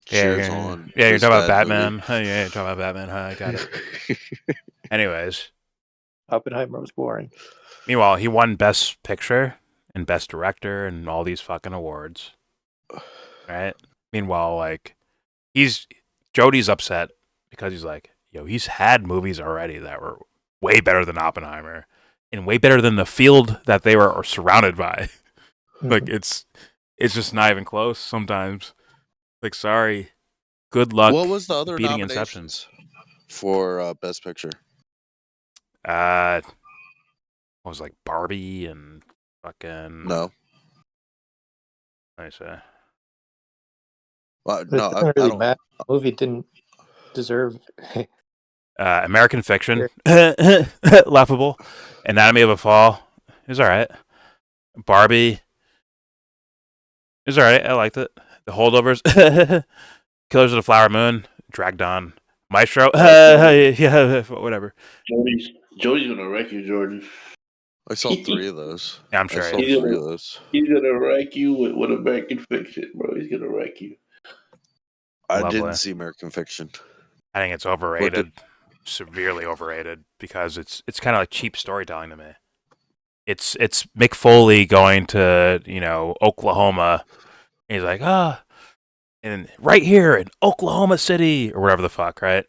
cheers on. Yeah, you're this talking about bad Batman. movie. Huh, yeah, you're talking about Batman. Huh, I got it. Anyways, Oppenheimer was boring. meanwhile, he won Best Picture and Best Director and all these fucking awards. Right? Meanwhile, like, Jody's upset because he's like, yo, he's had movies already that were way better than Oppenheimer and way better than the field that they were surrounded by. Like, it's just not even close sometimes. Like, sorry. Good luck. What was the other beating nominations for Best Picture? What was like Barbie and fucking No. Let me say. Well, But no, it doesn't really don't. matter. The movie didn't deserve. American Fiction, Sure. laughable. Anatomy of a Fall, it was all right. Barbie, it was all right. I liked it. The Holdovers, Killers of the Flower Moon, Dragged On, Maestro, yeah, whatever. Jody's gonna wreck you, Jordan. I saw 3 of those. Yeah, I'm I sure. saw it is. 3 of those. He's gonna wreck you with American Fiction, bro. He's gonna wreck you. I Lovely. didn't see American Fiction. I think it's overrated, severely overrated, because it's kind of like cheap storytelling to me. It's Mick Foley going to Oklahoma. And he's like, and right here in Oklahoma City or whatever the fuck, right?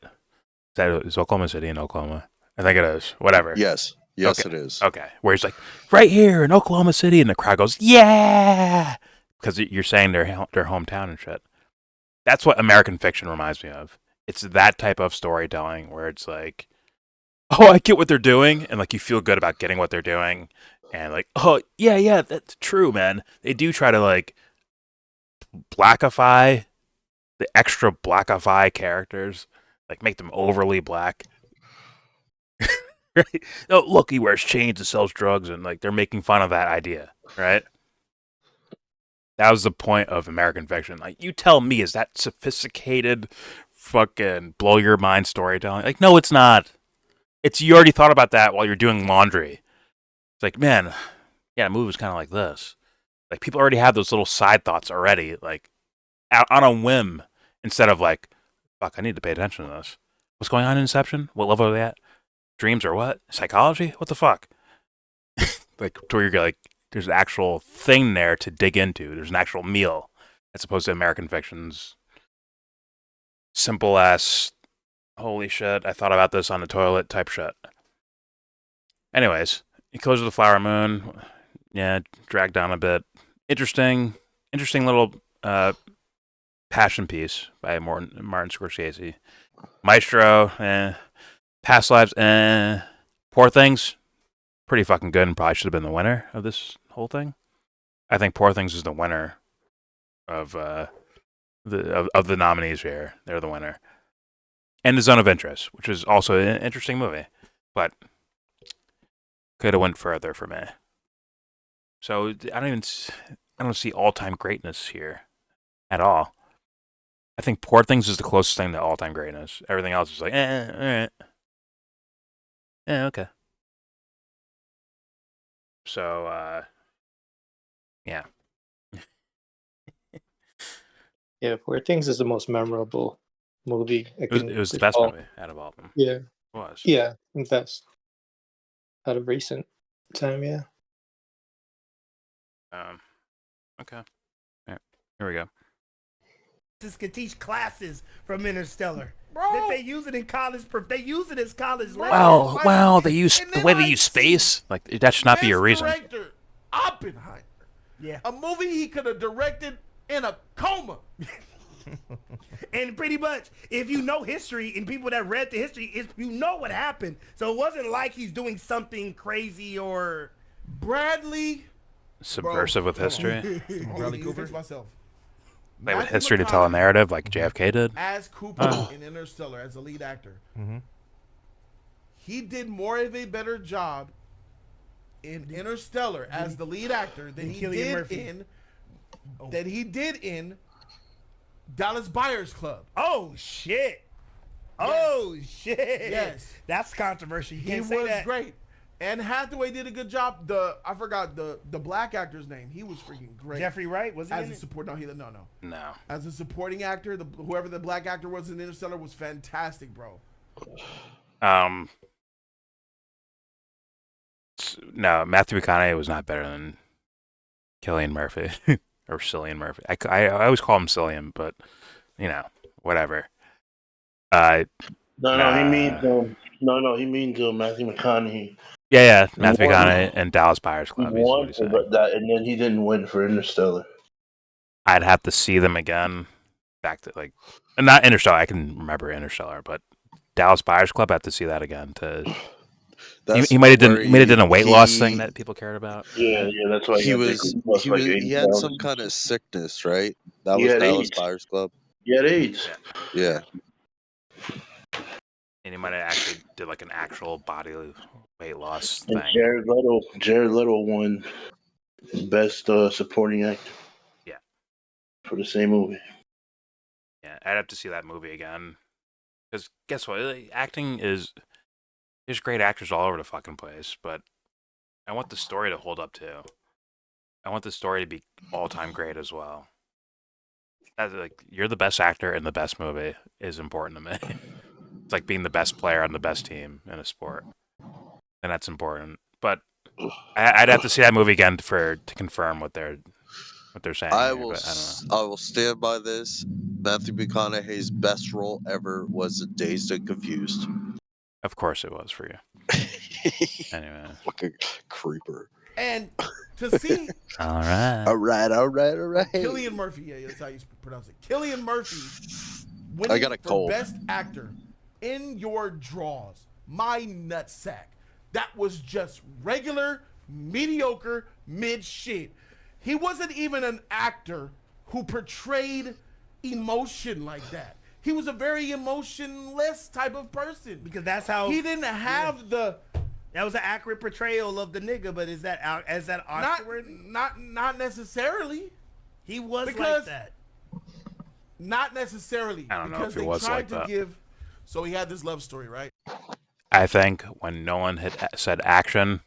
Is Oklahoma City in Oklahoma? I think it is. Whatever. Yes, Okay. it is. Okay. Where he's like, right here in Oklahoma City, and the crowd goes, yeah, because you're saying their hometown and shit. That's what American Fiction reminds me of. It's that type of storytelling where it's like, oh, I get what they're doing, and like you feel good about getting what they're doing, and like, oh yeah, that's true, man. They do try to like blackify the extra blackify characters, like make them overly black. Right? Oh, look, he wears chains and sells drugs, and like they're making fun of that idea, right? That was the point of American Fiction. Like, you tell me, is that sophisticated, fucking blow your mind storytelling? Like, no, it's not. It's you already thought about that while you're doing laundry. It's like, man, yeah, the movie was kind of like this. Like, people already have those little side thoughts already, like out on a whim, instead of like, fuck, I need to pay attention to this. What's going on in Inception? What level are they at? Dreams or what? Psychology? What the fuck? like to where you're like, there's an actual thing there to dig into. There's an actual meal, as opposed to American fiction's simple ass, holy shit, I thought about this on the toilet type shit. Anyways, he goes to the Flower Moon. Yeah, dragged down a bit. Interesting little passion piece by Martin Scorsese. Maestro, Past Lives, Poor Things, pretty fucking good and probably should have been the winner of this whole thing. I think Poor Things is the winner of the nominees here. They're the winner. And The Zone of Interest, which is also an interesting movie, but could have went further for me. So I don't see all-time greatness here at all. I think Poor Things is the closest thing to all-time greatness. Everything else is like, all right. Okay. So, yeah. Yeah, Poor Things is the most memorable movie. It was the best movie out of all of them. Yeah. It was. Yeah, I think that's out of recent time, yeah. Okay. Yeah, here we go. This can teach classes from Interstellar. Bro. That they use it in college. They use it as college lessons. Wow, they use the way they use space. Like that should not be your reason. Director Oppenheimer. Yeah. A movie he could have directed in a coma. And pretty much, if you know history and people that read the history, you know what happened. So it wasn't like he's doing something crazy or Bradley. Subversive with history. Bradley Cooper. Myself. Like with history to tell a narrative, like JFK did. As Cooper in Interstellar, as the lead actor, he did more of a better job in Interstellar as the lead actor than he did in Dallas Buyers Club. Oh shit! Oh shit! Yes, that's controversial. You he can't say was that. great. And Hathaway did a good job. I forgot the black actor's name. He was freaking great. Jeffrey Wright was he as in a it? support. No, No. As a supporting actor, whoever the black actor was in Interstellar was fantastic, bro. No, Matthew McConaughey was not better than Cillian Murphy or Cillian Murphy. I always call him Cillian, but you know, whatever. He means Matthew McConaughey. Yeah, Matthew McConaughey and Dallas Buyers Club. He won for that, and then he didn't win for Interstellar. I'd have to see them again. Back to like, not Interstellar. I can remember Interstellar, but Dallas Buyers Club. I have to see that again. He might have done a weight loss thing that people cared about. Yeah, that's why he had some kind of sickness, right? That was Dallas Buyers Club. He had AIDS. Yeah. And he might have actually did like an actual body weight loss thing. And Jared Leto won Best Supporting Actor. Yeah. For the same movie. Yeah, I'd have to see that movie again. Because guess what? Acting there's great actors all over the fucking place, but I want the story to hold up too. I want the story to be all-time great as well. You're the best actor in the best movie is important to me. It's like being the best player on the best team in a sport, and that's important. But I'd have to see that movie again to confirm what they're saying. I here, will but I don't know. I will stand by this. Matthew McConaughey's best role ever was in Dazed and Confused. Of course it was for you. Anyway. Fucking creeper. And to see All right. Cillian Murphy, yeah, that's how you pronounce it. Cillian Murphy winning for Best Actor in Your Draws. My nutsack. That was just regular, mediocre, mid shit. He wasn't even an actor who portrayed emotion like that. He was a very emotionless type of person. Because that's how he didn't have the. That was an accurate portrayal of the nigga, but is that awkward? Not necessarily. He was like that. Not necessarily. I don't know because if he was like that. So he had this love story, right? I think when Nolan had said action,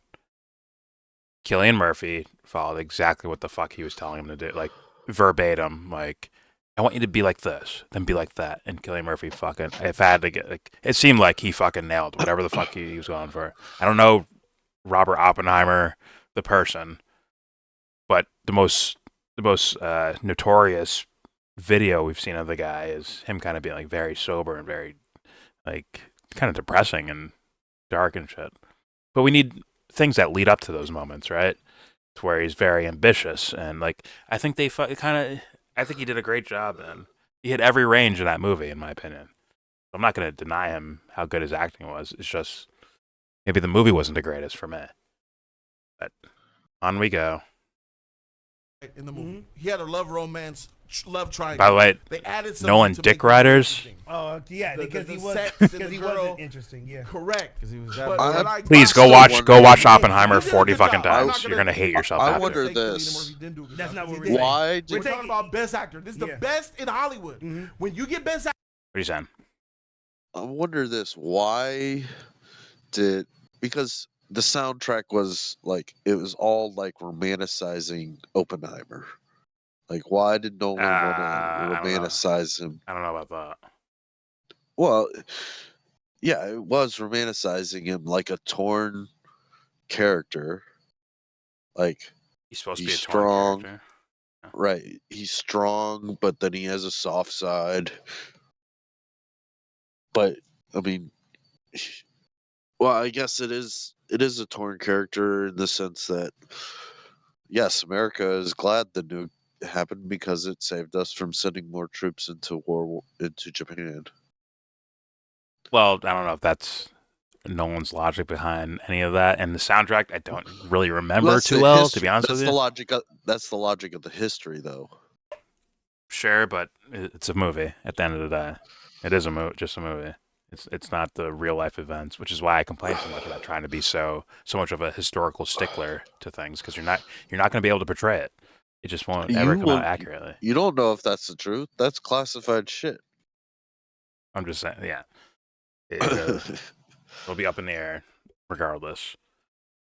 Cillian Murphy followed exactly what the fuck he was telling him to do, like verbatim. Like, I want you to be like this, then be like that. And Cillian Murphy fucking, if I had to get, like, it seemed like he fucking nailed whatever the fuck he was going for. I don't know Robert Oppenheimer the person. But the most notorious video we've seen of the guy is him kind of being like very sober and very like kind of depressing and dark and shit. But we need things that lead up to those moments, right? To where he's very ambitious and like I think I think he did a great job. And he hit every range in that movie, in my opinion. I'm not going to deny him how good his acting was. It's just maybe the movie wasn't the greatest for me. But on we go. In the movie, he had a love romance, love triangle. By the way, they added something Nolan to Dick make it Riders. interesting. Oh yeah, because he was sex and because the he girl- wasn't interesting. Yeah, Correct. Because he was But that. what I Please got- go watch Yeah, Oppenheimer he did a 40 good fucking job. I'm not times. You're gonna hate yourself I after. wonder Say Cillian this. Murphy didn't do a good That's job, not 'cause what he we're did. saying. Why We're did talking about best actor. This is the Yeah. best in Hollywood. Mhm. When you get best actor, What are you saying? I wonder this? Why did because the soundtrack was like it was all like romanticizing Oppenheimer. Like, why did Nolan want to I don't know. romanticize him? I don't know about that. Well, yeah, it was romanticizing him like a torn character. Like He's supposed to he's be a torn strong, character. right? He's strong, but then he has a soft side. But I mean, well, I guess it is a torn character in the sense that yes, America is glad the nuke happened because it saved us from sending more troops into into Japan. Well, I don't know if that's Nolan's logic behind any of that. And the soundtrack, I don't really remember That's too the well, to history- be honest that's with the you. logic. That's the logic of the history, though. Sure, but it's a movie. At the end of the day, it is just a movie. It's not the real life events, which is why I complain so much about trying to be so much of a historical stickler to things, because you're not going to be able to portray it. It just won't ever come out accurately. You don't know if that's the truth. That's classified shit. I'm just saying, yeah. It'll be up in the air regardless.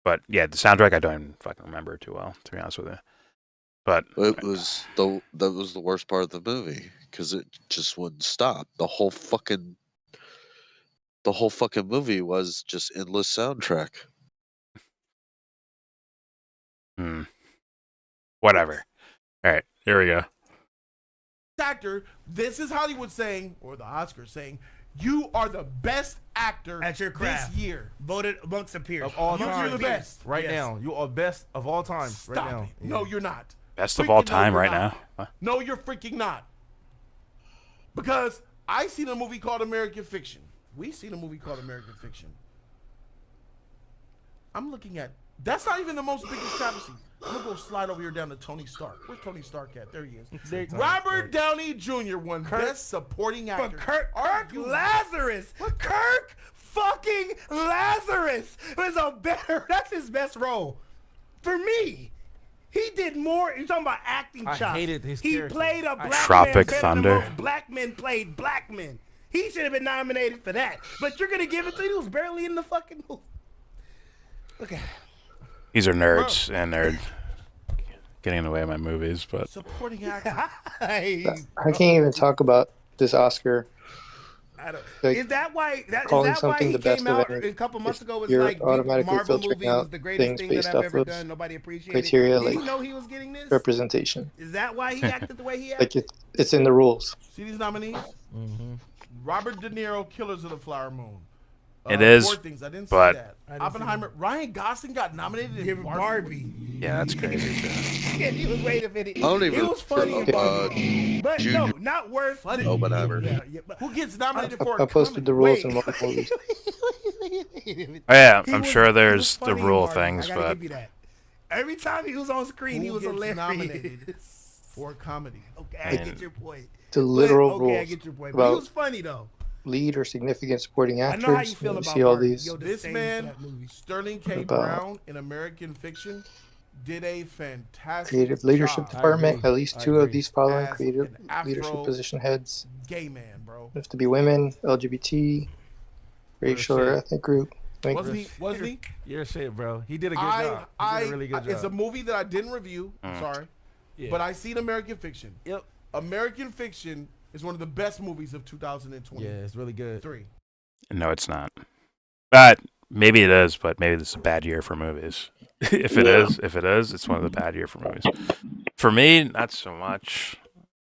But yeah, the soundtrack I don't even fucking remember too well, to be honest with you. But That was the worst part of the movie because it just wouldn't stop. The whole fucking movie was just endless soundtrack. whatever. All right, here we go. actor, this is Hollywood saying, or the Oscars saying, you are the best actor At your craft. this year. voted amongst the peers. Of all You're time. the best. Right Yes. now. You are best of all time. Stop right now. it. Yeah. No, you're not. Best of all Freaking no, time you're right not. now. What? No, you're freaking not. Because I seen a movie called American Fiction. We seen a movie called American Fiction. I'm looking at, that's not even the most biggest travesty. I'm gonna go slide over here down to Tony Stark. Where's Tony Stark at? There he is. Robert Downey Jr. won Best Supporting But Actor. Kirk Lazarus. Kirk fucking Lazarus was a better. That's his best role. For me, he did more. You're talking about acting I chops. hated his He character. played a black Tropic man better Thunder. than most black men played black men. He should have been nominated for that. But you're gonna give it to him. He was barely in the fucking movie. Look at him. These are nerds and they're getting in the way of my movies, but Supporting Actor. Hey, I can't even talk about this Oscar. I don't, Like, is that why? Is calling that why something he the best came of out any- a couple months ago? Was you're like automatically Marvel filtering movie was out the greatest things thing that based I've off ever of done. Nobody appreciated criteria it. Did like he know he was getting this? representation. Is that why he acted the way he Like acted? it's in the rules. See these nominees? Robert De Niro, Killers of the Flower Moon. It is, Poor Things. I didn't but- see that. I didn't see Oppenheimer. Ryan Gosling got nominated Give in it Barbie. Barbie. yeah, that's crazy too. Yeah, he was waiting a minute. I don't even It was funny in Barbie. But Junior no, not worth. Funny. Oppenheimer. Yeah, but Who gets nominated for I a posted the comedy? rules in most movies. Oh yeah, He I'm was- sure he there's was the funny in rule Barbie. things, I gotta but give you that. Every time he was on screen, he Who was gets hilarious. nominated for a comedy? Okay, I And- get your point. The literal Okay, I rules get your point. But he about was funny though. lead or significant supporting I actors. know how you feel and about see all Barbie. these. Yo, the This same man, for that movie. Sterling K. About- Brown in American Fiction, did a fantastic Creative leadership job. department. agree. At least I two of agree. these following As creative an Afro- leadership position heads Gay man, bro. have to be women, LGBT, racial or shit. ethnic group. Like, Wasn't he? Wasn't he? You're shit, bro. He did a good job. He did a really good job. It's a movie that I didn't review. Sorry, Yeah. but I seen American Fiction. Yep. American Fiction is one of the best movies of 2023. Yeah, it's really good. no, it's not. But maybe it is, but maybe this is a bad year for movies. if it is, it's one of the bad year for movies. For me, not so much.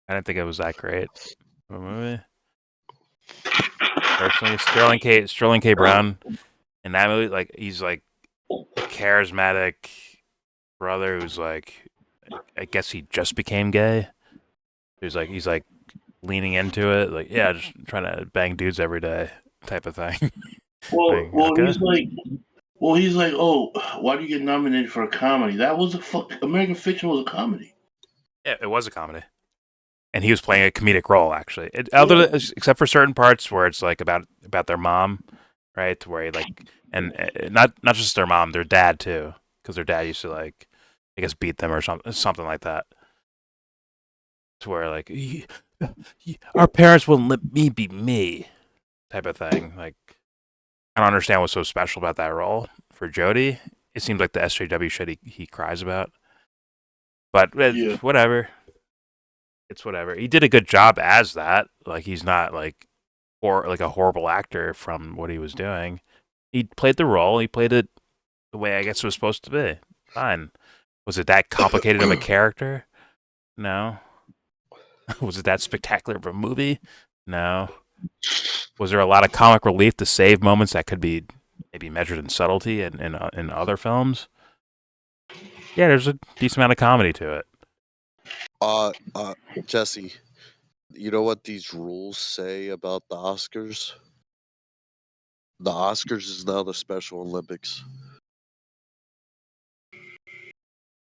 I didn't think it was that great of a movie. Personally, Sterling K. Brown in that movie, like he's like a charismatic brother who's like, I guess he just became gay. He's like leaning into it, like yeah, just trying to bang dudes every day type of thing. Well, Like, well, okay. he's like, oh, why do you get nominated for a comedy? That was American Fiction was a comedy. Yeah, it was a comedy, and he was playing a comedic role actually. Except for certain parts where it's like about their mom, right? Where he like and not just their mom, their dad too, because their dad used to like I guess beat them or something like that. To where like our parents wouldn't let me be me, type of thing. Like I don't understand what's so special about that role for Jody. It seems like the SJW shit he cries about, but Yeah. whatever. It's whatever. He did a good job as that. Like he's not like like a horrible actor from what he was doing. He played the role. He played it the way I guess it was supposed to be. Fine. Was it that complicated of a character? No. Was it that spectacular of a movie? No. Was there a lot of comic relief to save moments that could be maybe measured in subtlety in other films? Yeah, there's a decent amount of comedy to it. Jesse, you know what these rules say about the Oscars? The Oscars is now the Special Olympics.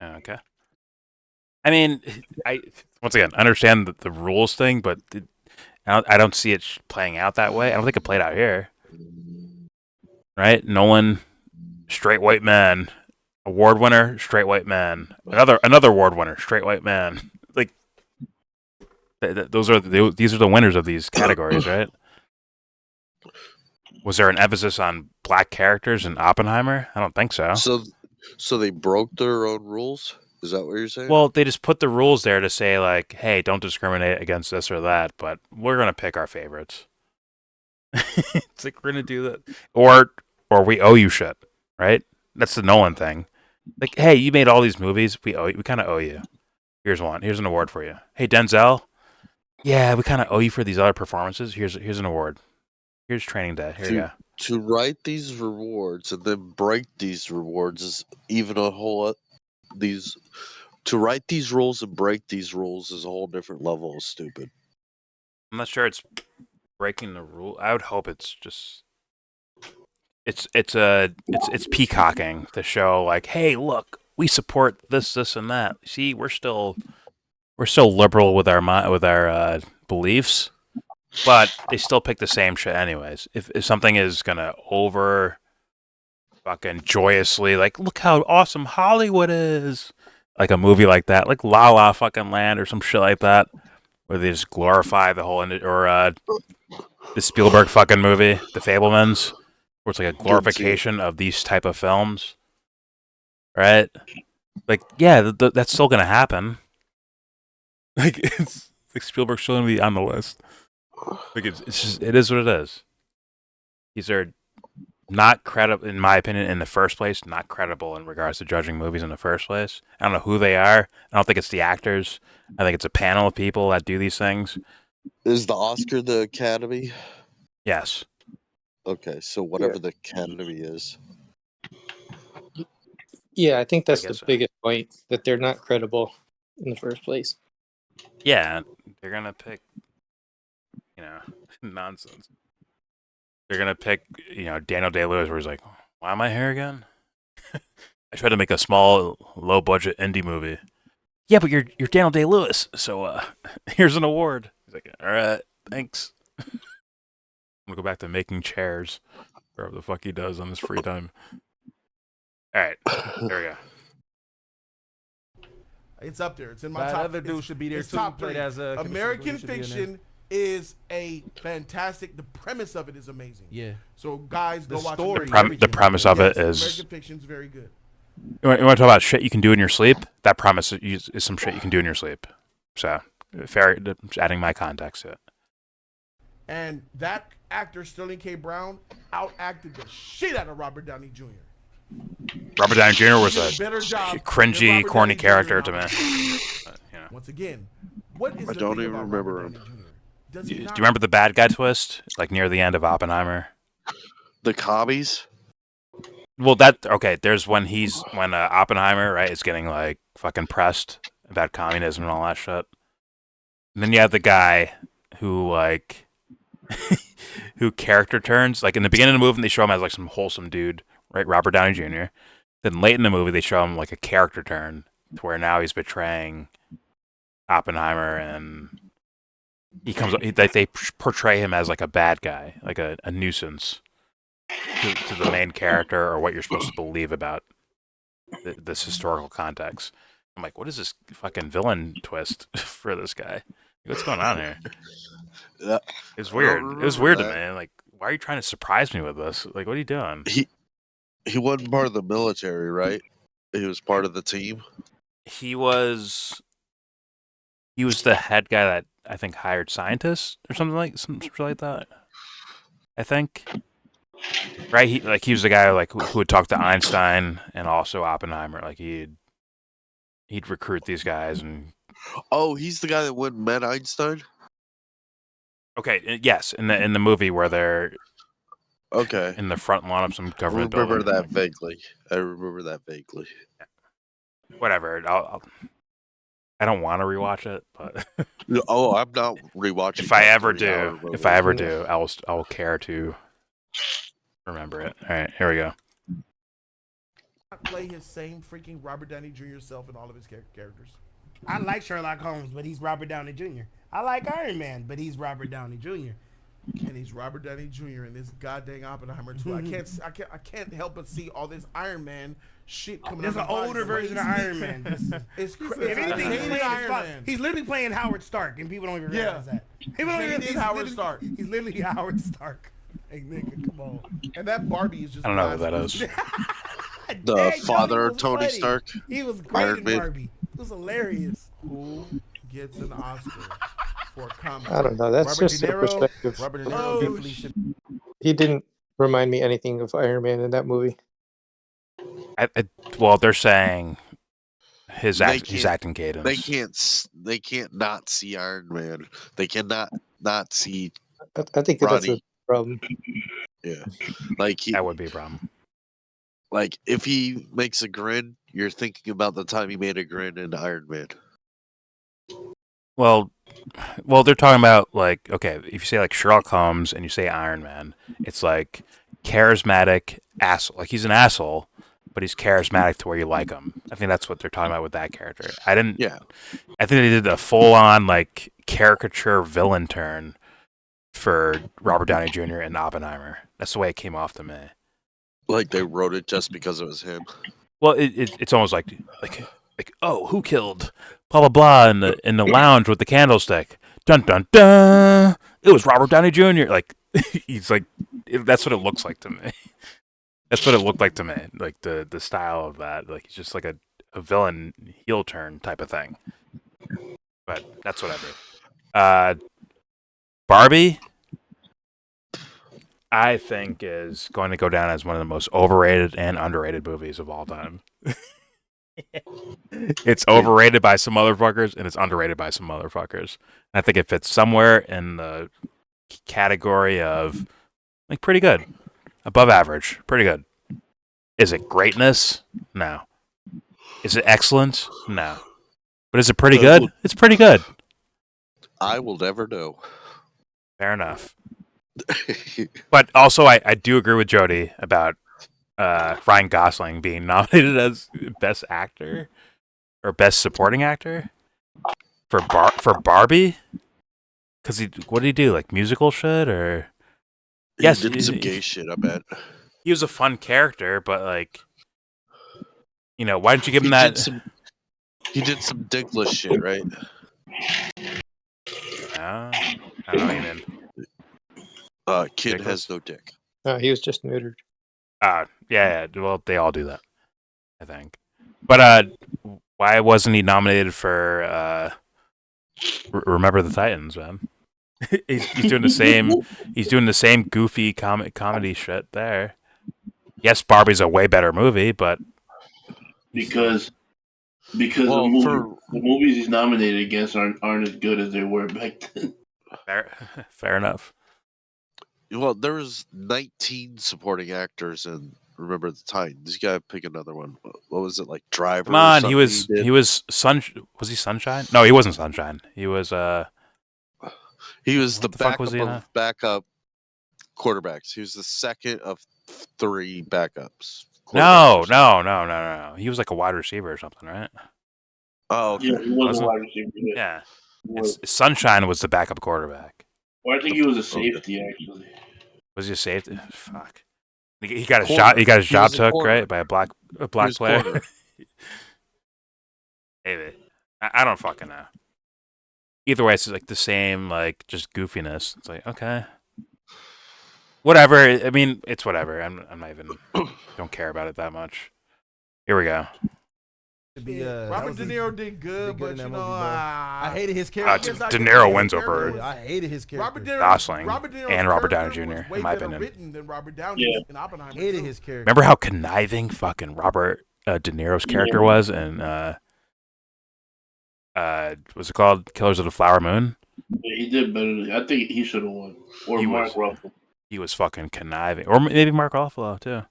Okay. I mean, I once again understand the rules thing, but I don't see it playing out that way. I don't think it played out here, right? Nolan, straight white man, award winner, straight white man, another award winner, straight white man. Like these are the winners of these categories, right? Was there an emphasis on black characters in Oppenheimer? I don't think so. So they broke their own rules? Is that what you're saying? Well, they just put the rules there to say like, hey, don't discriminate against this or that, but we're gonna pick our favorites. It's like we're gonna do that, or we owe you shit, right? That's the Nolan thing. Like, hey, you made all these movies, we kind of owe you. Here's one. Here's an award for you. Hey, Denzel. Yeah, we kind of owe you for these other performances. Here's an award. Here's Training Day. Here you go. To write these rewards and then break these rewards is even a whole these. To write these rules and break these rules is a whole different level of stupid. I'm not sure it's breaking the rule. I would hope it's just it's peacocking to show like, hey, look, we support this, and that. See, we're still liberal with our beliefs, but they still pick the same shit anyways. If something is gonna over fucking joyously like, look how awesome Hollywood is, like a movie like that, like La La fucking Land or some shit like that, where they just glorify the whole or the Spielberg fucking movie, The Fablemans, where it's like a glorification of these type of films, right? Like, yeah, that's still gonna happen. Like, it's like Spielberg's still gonna be on the list. Like, it's just it is what it is. These are not credible, in my opinion, in the first place. Not credible in regards to judging movies in the first place. I don't know who they are. I don't think it's the actors. I think it's a panel of people that do these things. Is the Oscar the Academy? Yes. Okay, so whatever the Academy is. Yeah, I think that's I guess the biggest point, that they're not credible in the first place. Yeah, they're gonna pick, nonsense. They're gonna pick, Daniel Day-Lewis, where he's like, "Why am I here again?" I tried to make a small, low-budget indie movie. Yeah, but you're Daniel Day-Lewis, so here's an award. He's like, "All right, thanks." I'm gonna go back to making chairs, wherever the fuck he does on his free time. All right, there we go. It's up there. It's in my That top. other dude should be there it's too. Top Played three. as a American Fiction is a fantastic. The premise of it is amazing. Yeah. So guys, go watch story. it. The premise of it Yes, is. American Fiction's very good. You want to talk about shit you can do in your sleep? That premise is some shit you can do in your sleep. So, fair. Just adding my context to it. And that actor Sterling K. Brown outacted the shit out of Robert Downey Jr. Robert Downey Jr. was He a did better job than cringy, Robert corny Downey Jr. character in to me. Oppenheimer. You know. Once again, what is I the don't thing even about remember Robert him. Downey Jr.? Does Do he you not? remember the bad guy twist, like near the end of Oppenheimer? The commies. Well, there's when Oppenheimer, right, is getting like fucking pressed about communism and all that shit. And then you have the guy who like who character turns. Like in the beginning of the movie, they show him as like some wholesome dude, right? Robert Downey Jr. Then late in the movie, they show him like a character turn to where now he's betraying Oppenheimer, and they portray him as like a bad guy, like a nuisance to the main character, or what you're supposed to believe about this historical context. I'm like, what is this fucking villain twist for this guy? What's going on here? Yeah, It's weird. It was remember weird to that. me. Like, why are you trying to surprise me with this? Like, what are you doing? He wasn't part of the military, right? He was part of the team. He was the head guy that I think hired scientists or something like that. I think. Right? He was the guy like who would talk to Einstein and also Oppenheimer. Like he'd recruit these guys and. Oh, he's the guy that went and met Einstein. Okay. Yes, in the movie where they're Okay, in the front lawn of some I government remember building. that vaguely. I remember that vaguely. Whatever. I don't want to rewatch it, but Oh, I'm not rewatching. if I that ever 3-hour do, movie. I'll care to remember it. All right, here we go. Play his same freaking Robert Downey Jr. self in all of his characters. I like Sherlock Holmes, but he's Robert Downey Jr. I like Iron Man, but he's Robert Downey Jr. And he's Robert Downey Jr. in this goddamn Oppenheimer too. I can't help but see all this Iron Man shit coming. There's out an of older version of Iron Man. It's If anything, he's playing Iron Man. he's literally playing Howard Stark, and people don't even realize that. People don't even Jaded Howard Stark. He's literally Howard Stark. Hey, nigga, come on. And that Barbie is just. I don't know who that is. The Dang, father Jody of Tony was funny. Stark. He was great Iron in Man. Barbie. It was hilarious. Who gets an Oscar for comedy? I don't know. That's Robert just De their Niro. perspective. Robert De Niro Oh, definitely should. He didn't remind me anything of Iron Man in that movie. Well, they're saying his They acting cadence. They can't not see Iron Man. They cannot not see. I think that's Roddy. a problem. Yeah, like That would be a problem. like if he makes a grin, you're thinking about the time he made a grin in Iron Man. Well, they're talking about like, okay, if you say like Sherlock Holmes and you say Iron Man, it's like charismatic asshole. Like he's an asshole, but he's charismatic to where you like him. I think that's what they're talking about with that character. Yeah, I think they did a full-on like caricature villain turn for Robert Downey Jr. and Oppenheimer. That's the way it came off to me. like they wrote it just because it was him. Well, it's almost like oh, who killed blah blah blah in the lounge with the candlestick? Dun dun dun! It was Robert Downey Jr. Like he's like that's what it looks like to me. That's what it looked like to me. Like the style of that. Like he's just like a villain heel turn type of thing. But that's whatever. Barbie, I think, is going to go down as one of the most overrated and underrated movies of all time. It's overrated by some motherfuckers, and it's underrated by some motherfuckers. And I think it fits somewhere in the category of like pretty good, above average, pretty good. Is it greatness? No. Is it excellence? No. But is it pretty good? It's pretty good. I will never know. Fair enough. But also, I do agree with Jody about Ryan Gosling being nominated as Best Actor or Best Supporting Actor for Barbie. Because what did he do? Like musical shit or? Yes, he did some gay shit. I bet he was a fun character, but like, why didn't you give him that? He did some dickless shit, right? I don't know what you mean. Kid Dickless? has no dick. He was just neutered. Yeah. Well, they all do that, I think. But why wasn't he nominated for Remember the Titans, man? he's doing the same. He's doing the same goofy comedy shit there. Yes, Barbie's a way better movie, but because because Well, the movies he's nominated against aren't as good as they were back then. Fair enough. well, there was 19 supporting actors in Remember the Titans. You gotta pick another one. What was it, like Driver Come or on, something did? he was Was he Sunshine? No, he wasn't Sunshine. He was He was the what the fuck was backup he in of that? backup quarterbacks. He was the second of 3 backups. No, quarterbacks. no. He was like a wide receiver or something, right? Oh, Yeah, okay. he was a Wasn't? wide receiver. Yeah. Yeah. He was. Sunshine was the backup quarterback. Well, I think he was a Okay. safety actually. Was he a safety? Fuck. He got his Corner. job. He got his He job was a took corner. right by a black He was player. corner. Maybe. I don't fucking know. Either way, it's like the same, like just goofiness. It's like okay, whatever. I mean, it's whatever. I'm not even don't care about it that much. Here we go. Robert De Niro did good, but in that you movie, know, bro. I hated his De character. Niro wins over Yeah, I hated his character. Gosling Robert De Niro's and Robert Downey character Jr. was way in my better opinion. written than Robert Downey's in Oppenheimer. Hated too. his character. Remember how conniving fucking Robert De Niro's character was in what's it called? Killers of the Flower Moon? Yeah, he did better. I think he should have won. Or Mark Ruffalo. He was fucking conniving. Or maybe Mark Ruffalo too.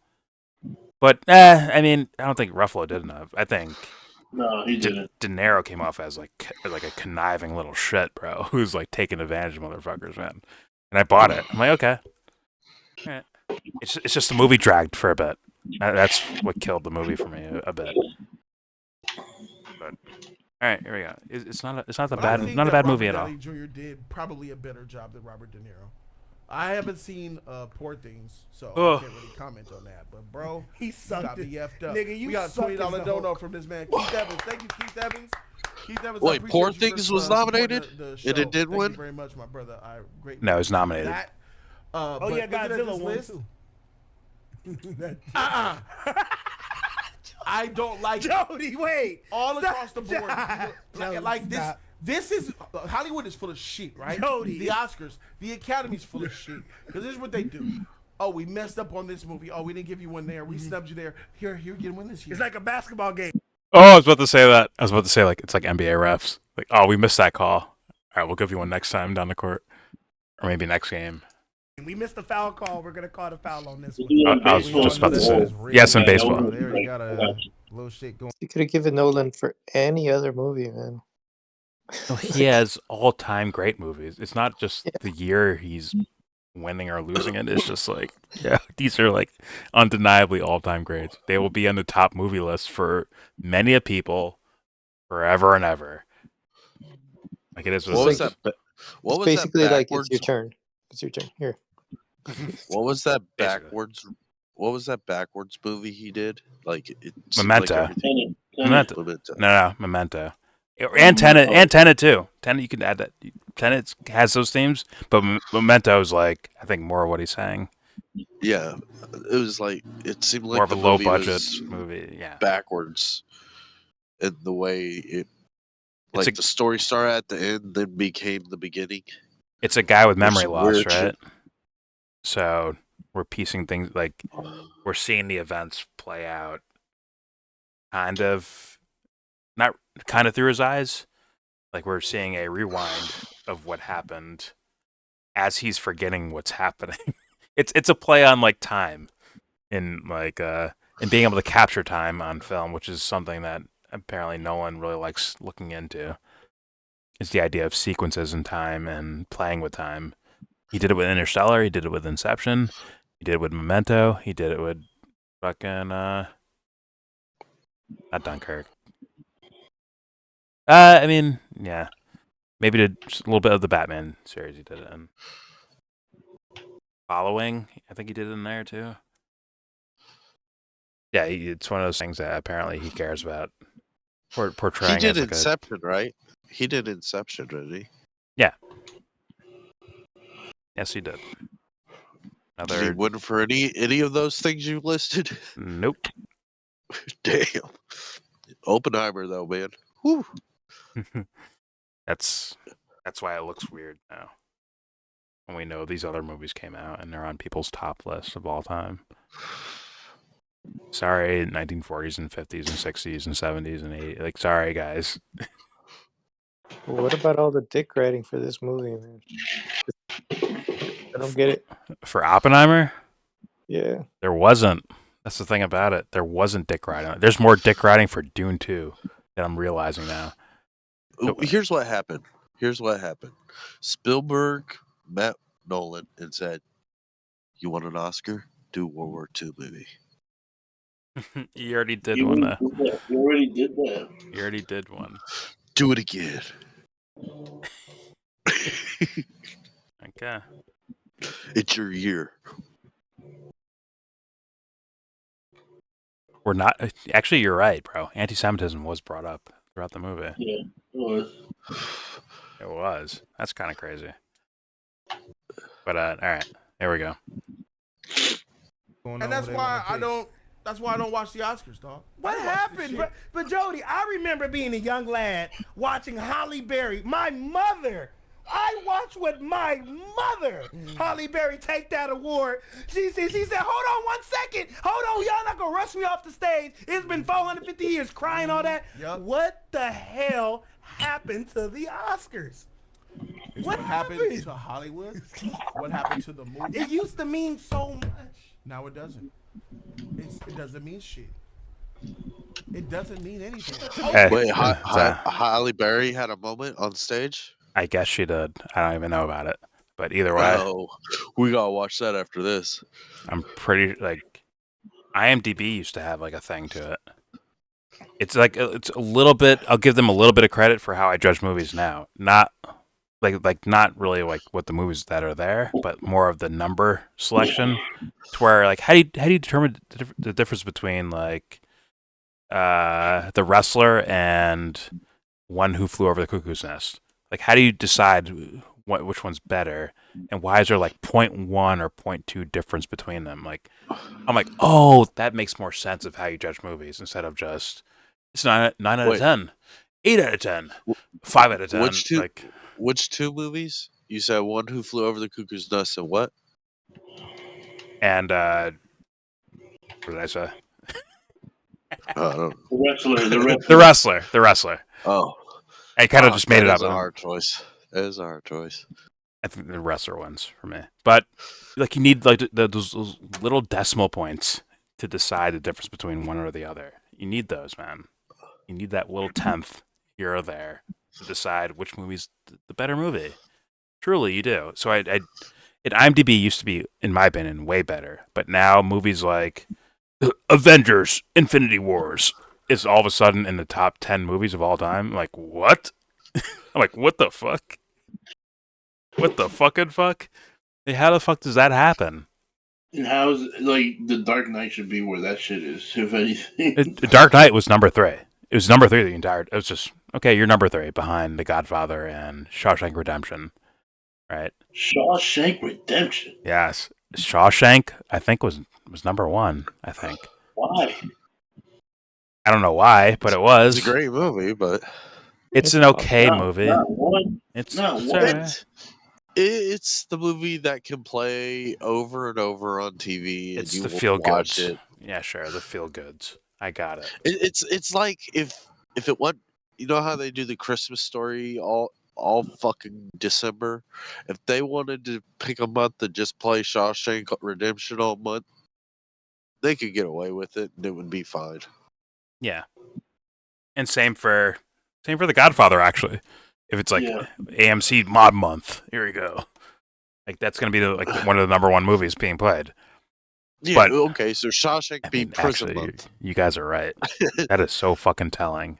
But I mean, I don't think Ruffalo did enough. I think No, he didn't. De Niro came off as like a conniving little shit, bro, who's like taking advantage of motherfuckers, man. And I bought it. I'm like, okay. All right. It's just the movie dragged for a bit. That's what killed the movie for me a bit. But all right, here we go. It's not But not a bad movie at all. Robert Downey Jr. did probably a better job than Robert De Niro. I haven't seen Poor Things, so I can't really comment on that. But bro, He sucked got me it. effed up. Nigga, you we got a suck $20 as the dono Hulk. from this man, Keith Evans. Thank you, Keith Evans. Keith Evans. I Wait, appreciate Poor you for, Things was supporting nominated? the And it did Thank win? you very much, my brother. I greatly No, it was appreciate nominated. that. Oh But yeah, looking at Godzilla this won list, too. I don't like Jody, wait. all Stop. across the board. Jody, like this. stop. This is Hollywood is full of shit, right? Jody. The Oscars, the Academy's full of shit. Because this is what they do. Oh, we messed up on this movie. Oh, we didn't give you one there. We snubbed you there. Here, you get one this year. It's like a basketball game. Oh, I was about to say that. I was about to say like it's like NBA refs. Like, oh, we missed that call. All right, we'll give you one next time down the court, or maybe next game. We missed the foul call. We're gonna call the foul on this one. I was just about to say yes in baseball. They already got a little shit going. You could have given Nolan for any other movie, man. Well, he has all-time great movies. It's not just the year he's winning or losing it. It's just like, yeah, these are like undeniably all-time greats. They will be on the top movie list for many a people forever and ever. Like it is. What was that? What was basically that like backwards? it's your turn. It's your turn. Here. What was that Basically. backwards? What was that backwards movie he did? Like it seemed Memento. Like everything- Memento. Memento. No, Memento. And Tenet too. Tenet, you can add that. Tenet has those themes, but Memento is like I think more of what he's saying. Yeah, it was like it seemed like More of a the low movie budget was movie. Yeah. backwards in the way it. It's Like the story started at the end, then became the beginning. It's a guy with memory Some loss, weird right? shit. So we're piecing things like we're seeing the events play out kind of not kind of through his eyes. Like we're seeing a rewind of what happened as he's forgetting what's happening. It's a play on like time in like and being able to capture time on film, which is something that apparently Nolan really likes looking into. Is the idea of sequences in time and playing with time. He did it with Interstellar. He did it with Inception. He did it with Memento. He did it with fucking not Dunkirk. I mean, yeah, maybe did just a little bit of the Batman series. He did it in Following. I think he did it in there too. Yeah, it's one of those things that apparently he cares about portraying. He did as like Inception, right? He did Inception, didn't he? Yeah. Yes, he did. Did he win for any of those things you listed? Nope. Damn. Oppenheimer, though, man. Whew. That's why it looks weird now. When we know these other movies came out and they're on people's top lists of all time. Sorry, 1940s and 50s and 60s and 70s and 80s. Like, sorry, guys. What about all the dick writing for this movie, man? I don't get it. For Oppenheimer, Yeah. there wasn't. That's the thing about it. There wasn't dick riding. There's more dick riding for Dune 2 that I'm realizing now. Here's what happened. Spielberg met Nolan and said, "You want an Oscar? Do a World War II movie." You already did one. You already did that. You already did one. Do it again. Okay. It's your year. We're not. Actually, you're right, bro. Anti-Semitism was brought up throughout the movie. Yeah, it was. It was. That's kind of crazy. But all right, here we go. And that's why I don't. That's why I don't watch the Oscars, dog. What happened? But Jody, I remember being a young lad watching Holly Berry. My mother. I watched with my mother. Holly Berry take that award. She said, hold on 1 second. Hold on, y'all not gonna rush me off the stage. It's been 450 years crying all that. Yep. What the hell happened to the Oscars? What happened to Hollywood? What happened to the movie? It used to mean so much. Now it doesn't. It doesn't mean shit. It doesn't mean anything. Wait, Halle Berry had a moment on stage? I guess she did. I don't even know about it. But either way, Oh, we gotta watch that after this. I'm pretty like IMDb used to have like a thing to it. It's like it's a little bit. I'll give them a little bit of credit for how I judge movies now. Not not really like what the movies that are there, but more of the number selection. To where like how do you determine the difference between like The Wrestler and One Who Flew Over the Cuckoo's Nest? Like how do you decide which one's better, and why is there like 0.1 or 0.2 difference between them? Like I'm like, oh, that makes more sense of how you judge movies instead of just it's 9 out of 10, 8 out of 10, 5 out of 10. Which two movies? You said One Who Flew Over the Cuckoo's Nest and what? And what did I say? I don't The Wrestler. Oh, I kind of just made it up. That is a hard choice. That is a hard choice. I think the Wrestler ones for me, but like you need like those little decimal points to decide the difference between one or the other. You need those, man. You need that little tenth here or there to decide which movie's the better movie. Truly, you do. So IMDb used to be, in my opinion, way better, but now movies like Avengers: Infinity Wars is all of a sudden in the top 10 movies of all time. I'm like, what? I'm like, what the fuck? What the fucking fuck? Hey, how the fuck does that happen? And how's like the Dark Knight should be where that shit is, if anything. Dark Knight was number 3. It was number 3 the entire. It was just okay. You're number 3 behind The Godfather and Shawshank Redemption, right? Shawshank Redemption. Yes, Shawshank. I think was number 1. I think. Why? I don't know why, but it was. It's a great movie, but it's an okay movie. Not one. It's not it's one. alright. It's the movie that can play over and over on TV. It's and the you feel will watch goods. it. Yeah, sure, the feel goods. I got it. It's like if it went. You know how they do the Christmas story all fucking December. If they wanted to pick a month and just play Shawshank Redemption all month, they could get away with it, and it would be fine. Yeah, and same for The Godfather. Actually, if it's like AMC Mod Month, here we go. Like that's gonna be one of the number 1 movies being played. Yeah, but, okay, so Shawshank be Prison actually, Month. You guys are right. That is so fucking telling.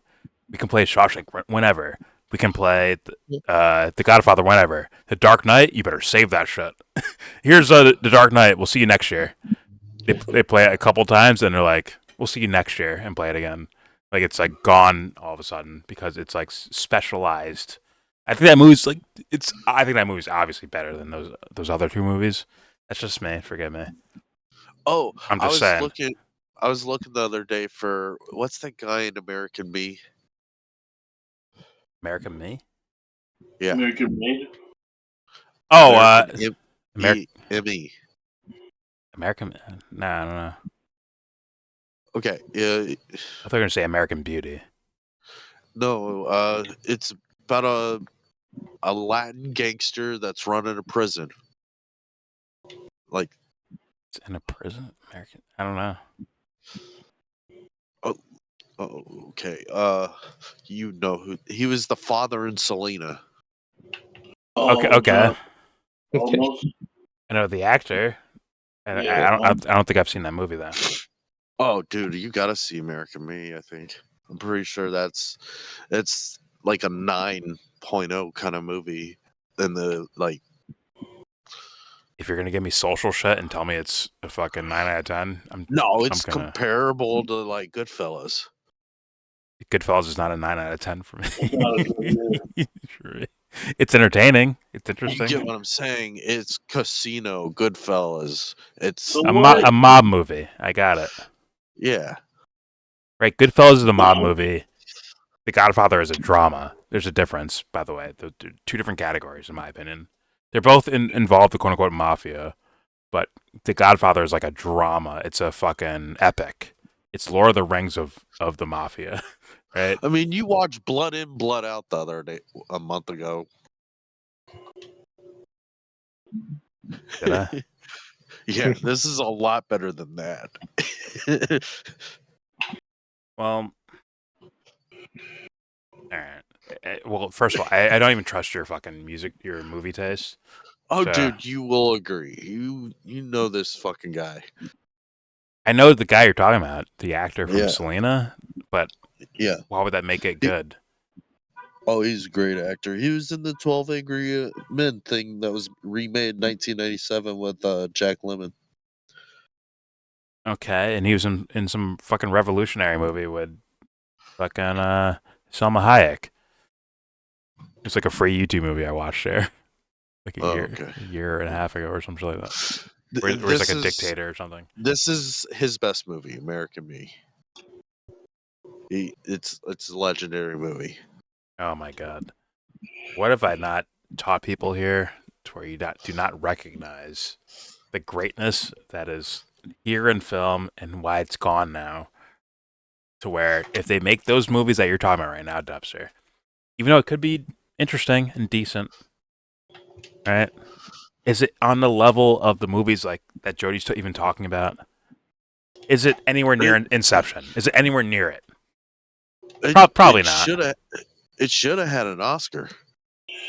We can play Shawshank whenever. We can play The Godfather whenever. The Dark Knight, you better save that shit. Here's The Dark Knight. We'll see you next year. They play it a couple times, and they're like, we'll see you next year, and play it again. Like, it's, like, gone all of a sudden because it's, like, specialized. I think that movie's obviously better than those other 2 movies. That's just me. Forgive me. Oh, I'm just saying. I was looking the other day for what's that guy in American Me? American Me? Yeah. American Made? Oh, American Me. American. Nah, I don't know. Okay. I thought you were gonna say American Beauty. No. It's about a Latin gangster that's running a prison. Like, It's in a prison. American. I don't know. oh, okay. You know who he was? The father in Selena. Okay. Oh, Okay. Okay. almost. I know the actor. And Yeah. I don't think I've seen that movie though. Oh, dude, you gotta see American Me. I think I'm pretty sure it's like a 9.0 kind of movie. And the like, If you're gonna give me social shit and tell me it's a fucking 9 out of 10, no, I'm it's gonna. comparable to like Goodfellas. Goodfellas is not a 9 out of 10 for It's not a me. good Sure. It's entertaining. It's You interesting. get what I'm saying? It's Casino, Goodfellas. It's So A, what? a mob movie. I got it. yeah. Right. Goodfellas is a mob movie. The Godfather is a drama. There's a difference, by the way. They're two different categories, in my opinion. They're both involved the quote unquote mafia, but The Godfather is like a drama. It's a fucking epic. It's Lord of the Rings of the mafia, right? I mean, you watched Blood In, Blood Out the other day, a month ago. Did I? Yeah, this is a lot better than that. Well, all right. Well, first of all, I don't even trust your fucking music, your movie taste. Oh, So dude, you will agree. You know this fucking guy. I know the guy you're talking about, the actor from Yeah, Selena, but yeah. why would that make it He- good? oh, he's a great actor. He was in the 12 Angry Men thing that was remade in 1997 with Jack Lemmon. Okay, and he was in some fucking revolutionary movie with fucking Selma Hayek. It's like a free YouTube movie I watched there, like Oh, okay. a year and a half ago or something like that. Where he's This like a is dictator or something. this is his best movie, American Me. It's a legendary movie. Oh my god, what have I not taught people here to where you do not recognize the greatness that is here in film and why it's gone now? To where if they make those movies that you're talking about right now, Dubster, even though it could be interesting and decent, right? Is it on the level of the movies like that Jody's even talking about? Is it anywhere near Inception? Is it anywhere near it? Probably not. It should have had an Oscar,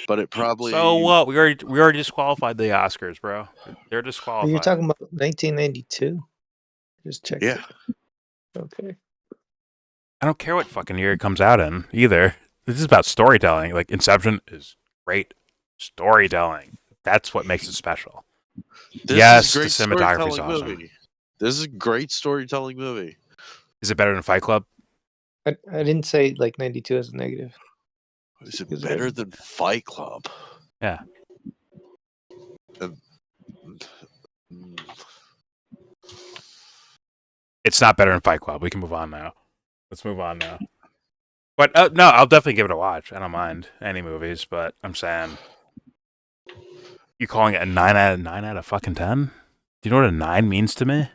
but it probably. So what? We already disqualified the Oscars, bro. They're Are disqualified. you talking about 1992? Just check. Yeah. Okay. I don't care what fucking year it comes out in either. This is about storytelling. Like Inception is great storytelling. That's what makes it special. This Yes, is the great cinematography is storytelling awesome. movie. This is a great storytelling movie. Is it better than Fight Club? I didn't say like 92 as a negative. Is it Is better it- than Fight Club? Yeah. Mm, It's not better than Fight Club. We can move on now. Let's move on now. But no, I'll definitely give it a watch. I don't mind any movies, but I'm saying you calling it a 9 out of fucking 10? Do you know what a 9 means to me?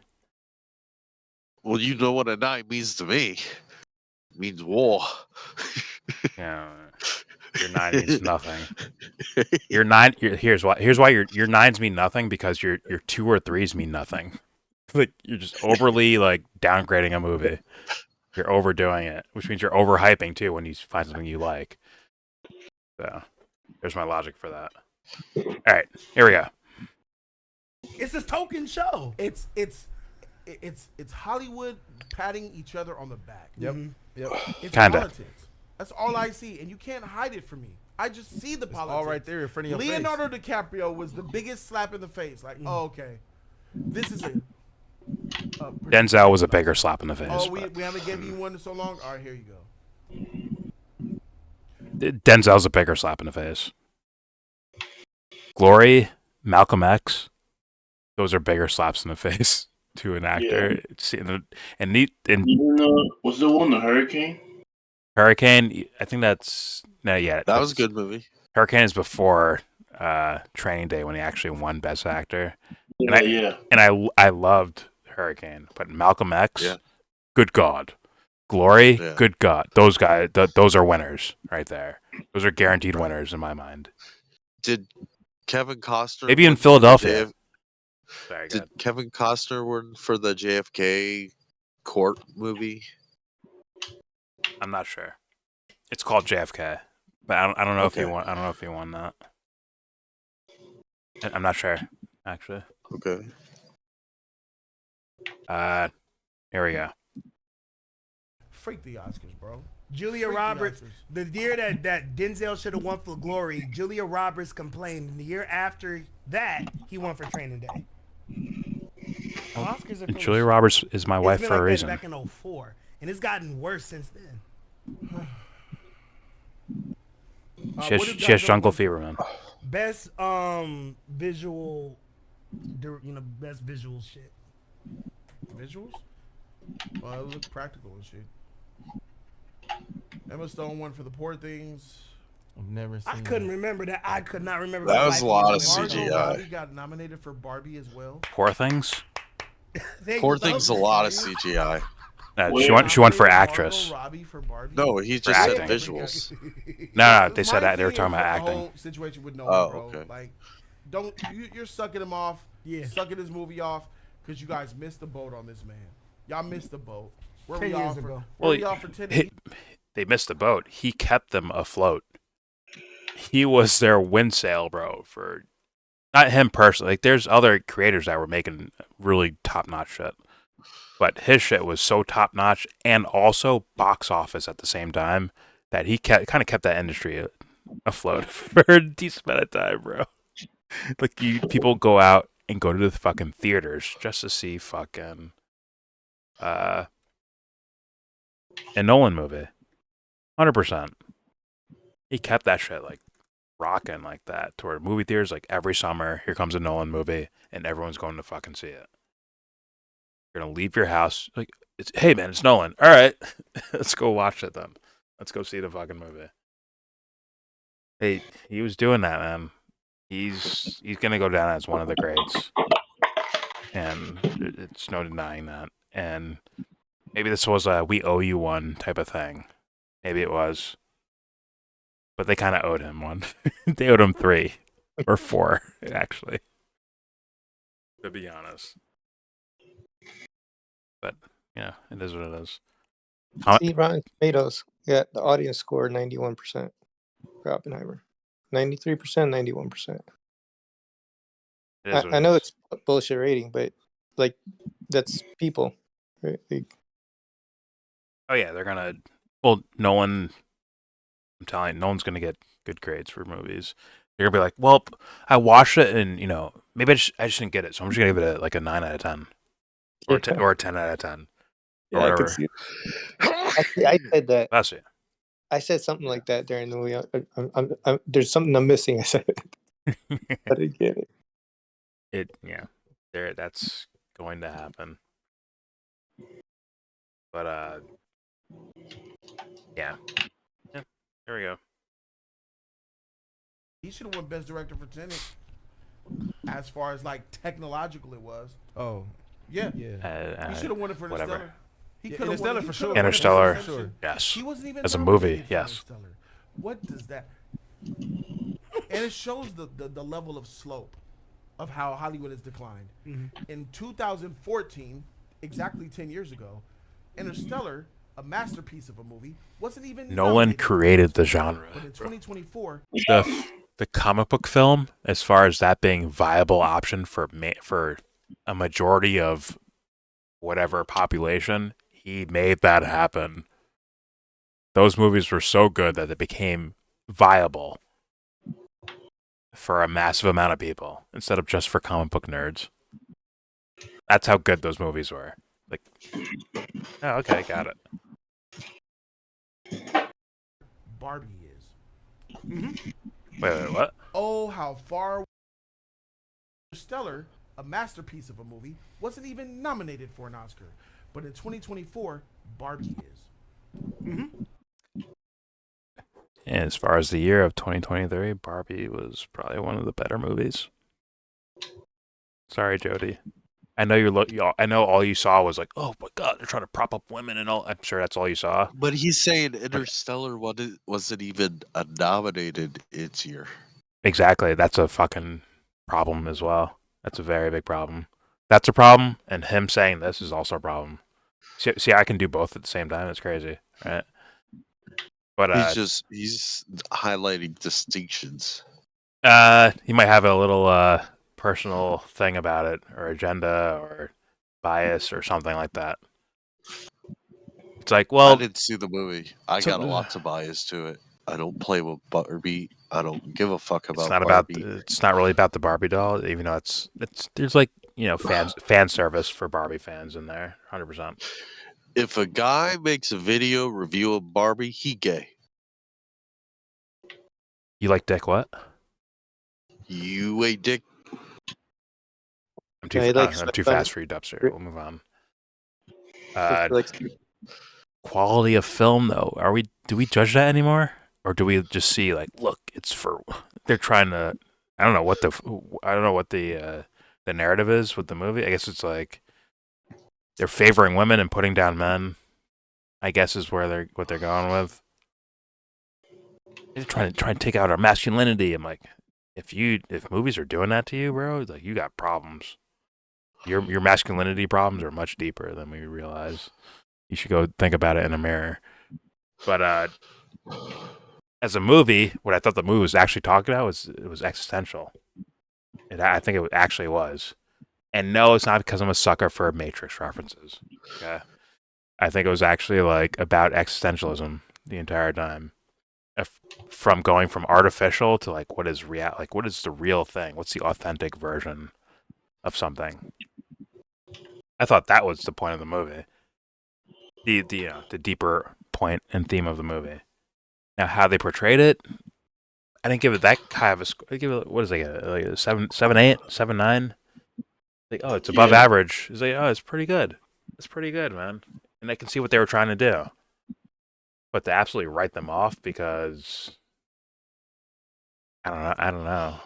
Well, you know what a 9 means to me. It means war. Yeah, your 9 means nothing. Your 9 here's why your 9s mean nothing because your 2 or 3s mean nothing. Like you're just overly like downgrading a movie. You're overdoing it, which means you're overhyping too when you find something you like. So, there's my logic for that. All right, here we go. It's this token show. It's Hollywood patting each other on the back. Yep. Yep. It's Kinda. politics. That's all I see, and you can't hide it from me. I just see the It's politics. all right there in front of your Leonardo face. DiCaprio was the biggest slap in the face. Like, oh, okay, this is it. Denzel was a bigger slap in the face. Oh, we haven't given you one in so long. All right, here you go. Denzel's a bigger slap in the face. Glory, Malcolm X, those are bigger slaps in the face to an actor. Was the one the Hurricane? Hurricane, I think that's no, yeah. That was a good movie. Hurricane is before Training Day when he actually won Best Actor. Yeah, yeah. And I loved Hurricane, but Malcolm X, Yeah. Good God. Glory, Yeah. good God. Those guys, those are winners right there. Those are guaranteed winners in my mind. Did Kevin Costner Maybe in win for the Philadelphia. Sorry, go Did ahead. Kevin Costner win for the JFK court movie? I'm not sure. It's called JFK, but I don't know if he Okay. won. I don't know if he won that. I'm not sure, actually. Okay. Here we go. Freak the Oscars, bro. Julia Freak the Roberts, Oscars. the year that Denzel should have won for Glory, Julia Roberts complained. And the year after that, he won for Training Day. Oscars are full of Julia shit. Roberts is my It's wife been for like a that reason. back in 04, and it's gotten worse since then. She has jungle fever, man. Best visual, best visual shit. Visuals? Well, it looked practical and shit. Emma Stone won for The Poor Things. I've never seen. I couldn't remember that. I could not remember. That the was life a lot the of women. Margot CGI. Robbie got nominated for Barbie as well. Poor Things. They Poor love Thing's a this lot of shit. CGI. She won for Nominated actress. Margot Robbie for Barbie. No, he For just said acting. visuals. No, they said My that they were thing talking is about with the acting. whole situation with Nolan, Oh, bro. okay. Like, you're sucking him off. Yeah. Sucking his movie off because you guys missed the boat on this man. Y'all missed the boat. Where 10 we all years for? ago. Where we all for 10 They missed the boat. He kept them afloat. He was their wind sail, bro. For not him personally. Like, there's other creators that were making really top notch shit, but his shit was so top notch and also box office at the same time that he kind of kept that industry afloat for a decent amount of time, bro. Like, people go out and go to the fucking theaters just to see fucking a Nolan movie. 100%. He kept that shit like rocking like that to where movie theaters, like, every summer, here comes a Nolan movie and everyone's going to fucking see it. You're gonna leave your house like, hey man, it's Nolan. All right, let's go watch it then. Let's go see the fucking movie. Hey, he was doing that, man. He's gonna go down as one of the greats, and it's no denying that. And maybe this was a "we owe you one" type of thing. Maybe it was, but they kind of owed him one. They owed him 3 or 4, actually. To be honest, but yeah, it is what it is. See, Rotten Tomatoes, yeah, the audience score 91% for Oppenheimer. 93%, 91%. It is what I it know is. it's a bullshit rating, but like that's people, right? Like, Oh yeah, they're gonna. Well, no one. I'm telling you, no one's gonna get good grades for movies. They're gonna be like, well, I watched it, and maybe I just didn't get it, so I'm just gonna give it a 9 out of 10, or a 10 out of 10, or yeah, I could whatever. see. Actually, I said that. That's it. I said something like that during the movie. There's something I'm missing. I said it. I didn't get it. That's going to happen. But yeah. There we go. He should have won Best Director for Tenet. As far as like technological, it was. Oh, Yeah. yeah. He should have won it for whatever. Interstellar. He Yeah, could have Interstellar won it. for He sure. coulda won it for Interstellar, Inception. yes. He wasn't even As a nominated movie, for yes. Interstellar. What does that? And it shows the level of slope of how Hollywood has declined. In 2014, exactly 10 years ago, Interstellar, a masterpiece of a movie, wasn't even Nolan nominated. created the genre. But in 2024, The comic book film, as far as that being viable option for a majority of whatever population, he made that happen. Those movies were so good that they became viable for a massive amount of people instead of just for comic book nerds. That's how good those movies were. Like, oh, okay, got it. Barbie is. Wait, what? Oh, how far. Interstellar, a masterpiece of a movie, wasn't even nominated for an Oscar. But in 2024, Barbie is. And as far as the year of 2023, Barbie was probably one of the better movies. Sorry, Jody. I know I know all you saw was like, oh my god, they're trying to prop up women and all. I'm sure that's all you saw. But he's saying Interstellar wasn't even nominated its year. Exactly. That's a fucking problem as well. That's a very big problem. That's a problem, and him saying this is also a problem. See, I can do both at the same time. It's crazy, right? But He's highlighting distinctions. he might have a little personal thing about it, or agenda, or bias, or something like that. It's like, I well, didn't see the movie. I got lots of bias to it. I don't play with Barbie. I don't give a fuck about Barbie. It's not really about the Barbie doll, even though it's there's like fan service for Barbie fans in there, 100%. If a guy makes a video review of Barbie, he gay. You like dick? What? You a dick. I'm too fast for you, Dubster. We'll move on. Quality of film, though. Do we judge that anymore, or do we just see like, look, they're trying to. I don't know what the narrative is with the movie. I guess it's like they're favoring women and putting down men. I guess is what they're going with. They're trying to take out our masculinity. I'm like, if movies are doing that to you, bro, like you got problems. Your masculinity problems are much deeper than we realize. You should go think about it in a mirror. But as a movie, what I thought the movie was actually talking about was existential. I think it actually was. And no, it's not because I'm a sucker for Matrix references. Okay, I think it was actually like about existentialism the entire time. From going from artificial to like what is real, like what is the real thing? What's the authentic version of something? I thought that was the point of the movie. The deeper point and theme of the movie. Now, how they portrayed it, I didn't give it that high of a score. I give it, what is it, like a 7.8, 7.9? Like, oh, it's above average. It's like, oh, it's pretty good. It's pretty good, man. And I can see what they were trying to do. But to absolutely write them off because I don't know.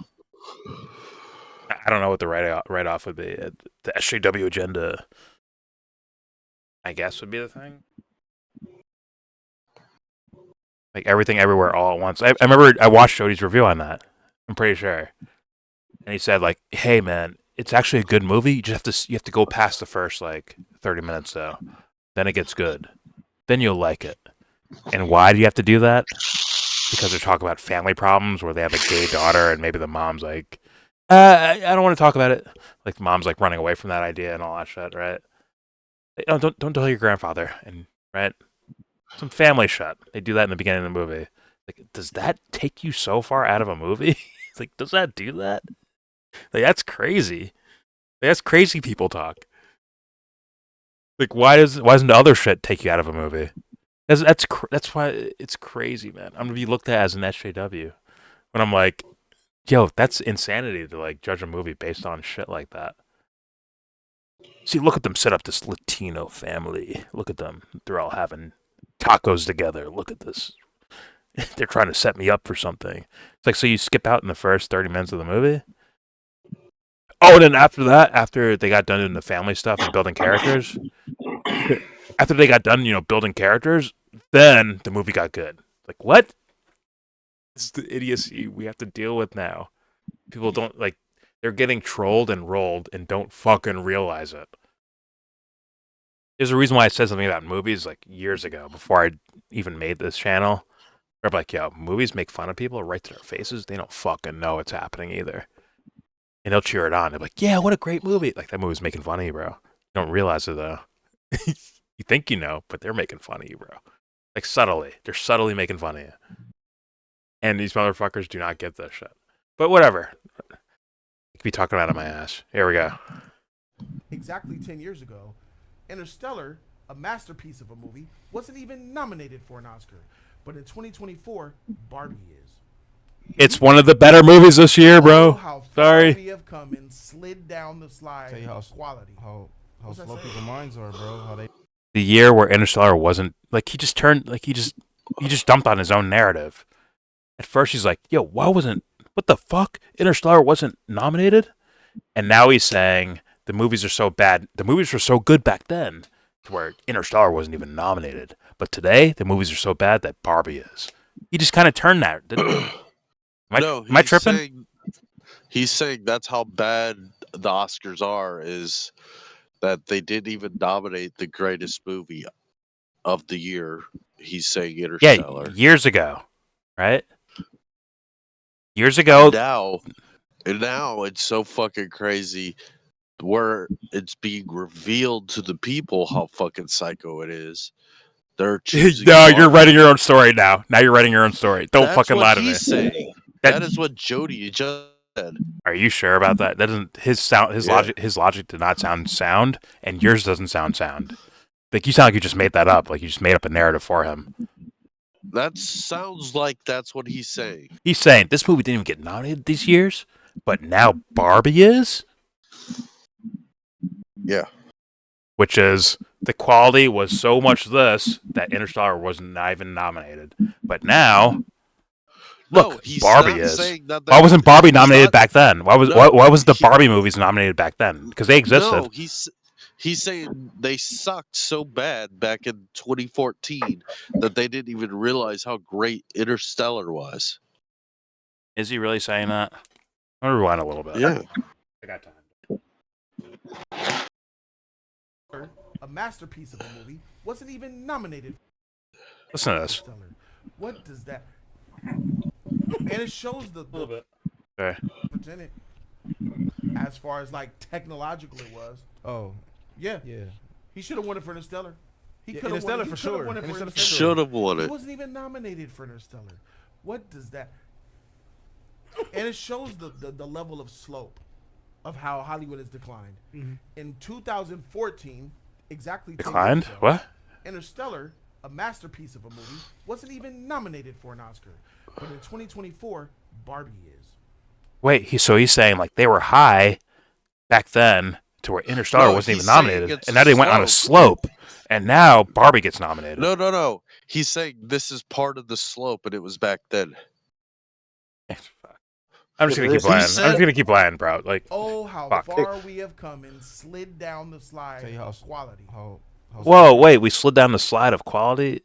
I don't know what the write off would be. The SJW agenda, I guess, would be the thing. Like everything, everywhere, all at once. I remember I watched Jody's review on that. I'm pretty sure, and he said like, "Hey, man, it's actually a good movie. You have to go past the first like 30 minutes though. Then it gets good. Then you'll like it." And why do you have to do that? Because they're talking about family problems where they have a gay daughter and maybe the mom's like, I don't want to talk about it. Like the mom's like running away from that idea and all that shit, right? Like, oh, don't tell your grandfather, and right? Some family shit. They do that in the beginning of the movie. Like, does that take you so far out of a movie? It's like, does that do that? Like, that's crazy. Like, that's crazy people talk. Like, why doesn't the other shit take you out of a movie? That's why it's crazy, man. I'm gonna be looked at as an SJW when I'm like, yo, that's insanity to like judge a movie based on shit like that. See, look at them set up this Latino family. Look at them. They're all having tacos together. Look at this. They're trying to set me up for something. It's like, so you skip out in the first 30 minutes of the movie? Oh, and then after that, after they got done doing the family stuff and building characters, after they got done, building characters, then the movie got good. Like, what? It's the idiocy we have to deal with now. People don't, like, they're getting trolled and rolled and don't fucking realize it. There's a reason why I said something about movies, like, years ago, before I even made this channel. Where I'm like, yo, movies make fun of people right to their faces. They don't fucking know what's happening either. And they'll cheer it on. They're like, yeah, what a great movie. Like, that movie's making fun of you, bro. You don't realize it, though. You think you know, but they're making fun of you, bro. Like, subtly. They're subtly making fun of you. And these motherfuckers do not get this shit. But whatever. I could be talking about it my ass. Here we go. Exactly 10 years ago, Interstellar, a masterpiece of a movie, wasn't even nominated for an Oscar. But in 2024, Barbie is. It's one of the better movies this year, bro. How Sorry. we have come and slid down the slide Tell you how of quality. How slow people's minds are, bro. How they The year where Interstellar wasn't, like, he just dumped on his own narrative. At first he's like, yo, what the fuck? Interstellar wasn't nominated? And now he's saying the movies are so bad. The movies were so good back then, to where Interstellar wasn't even nominated. But today, the movies are so bad that Barbie is. He just kind of turned that, didn't he? No, Am I tripping? He's saying that's how bad the Oscars are, is that they didn't even nominate the greatest movie of the year. He's saying Yeah, Interstellar. years ago, right? Years And ago, now it's so fucking crazy where it's being revealed to the people how fucking psycho it is. They're choosing no, you're Barbie. writing your own story now. Now you're writing your own story. Don't That's fucking what lie to me. he's saying. That is what Jody just said. Are you sure about that? That doesn't Yeah. his logic did not sound, and yours doesn't sound. Like you sound like you just made that up. Like you just made up a narrative for him. That sounds like that's what he's saying. He's saying this movie didn't even get nominated these years, but now Barbie is. Yeah. Which is the quality was so much this that Interstellar was not even nominated, but now. Look, No, he's Barbie not is. saying that Why wasn't Barbie he's nominated not- back then? Why was the Barbie movies nominated back then? Because they existed. No, he's saying they sucked so bad back in 2014 that they didn't even realize how great Interstellar was. Is he really saying that? I'm gonna rewind a little bit. Yeah. I got time. A masterpiece of a movie, wasn't even nominated. Listen to this. Interstellar. What does that? And it shows the little bit. Okay. presented as far as like technological it was. Oh, Yeah, yeah. he should have won it for Interstellar. He Yeah, could have won Interstellar it. He for could have sure. won it for Interstellar for Interstellar. sure. Should have won He it. wasn't even nominated for Interstellar. What does that? And it shows the level of slope of how Hollywood has declined. In 2014, exactly 10 years Declined? ago, What? Interstellar, a masterpiece of a movie, wasn't even nominated for an Oscar. But in 2024, Barbie is. Wait, so he's saying like they were high back then to where Interstellar No, wasn't he's even saying nominated, it's and now they went on a slope. slope, and now Barbie gets nominated. No. He's saying this is part of the slope, and it was back then. I'm just gonna keep He lying. I'm said- just gonna keep lying, bro. Like, Oh, how fuck. far we have come and slid down the slide Tell you how of quality. Whoa, wait, we slid down the slide of quality.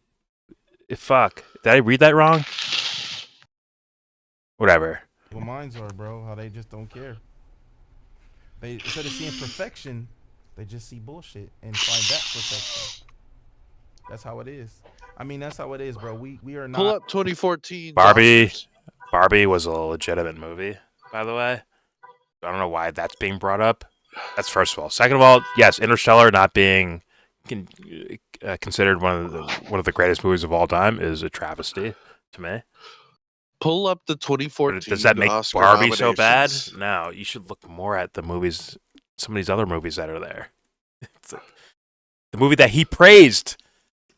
Fuck, did I read that wrong? Whatever. Well, minds are, bro. How they just don't care. They instead of seeing perfection, they just see bullshit and find that perfection. That's how it is. I mean, that's how it is, bro. We are not. Pull up 2014. Barbie was a legitimate movie, by the way. I don't know why that's being brought up. That's first of all. Second of all, yes, Interstellar not being considered one of the greatest movies of all time is a travesty to me. Pull up the 2014. But does that make Oscar Barbie so bad? nominations. No, you should look more at the movies, some of these other movies that are there. It's like, the movie that he praised,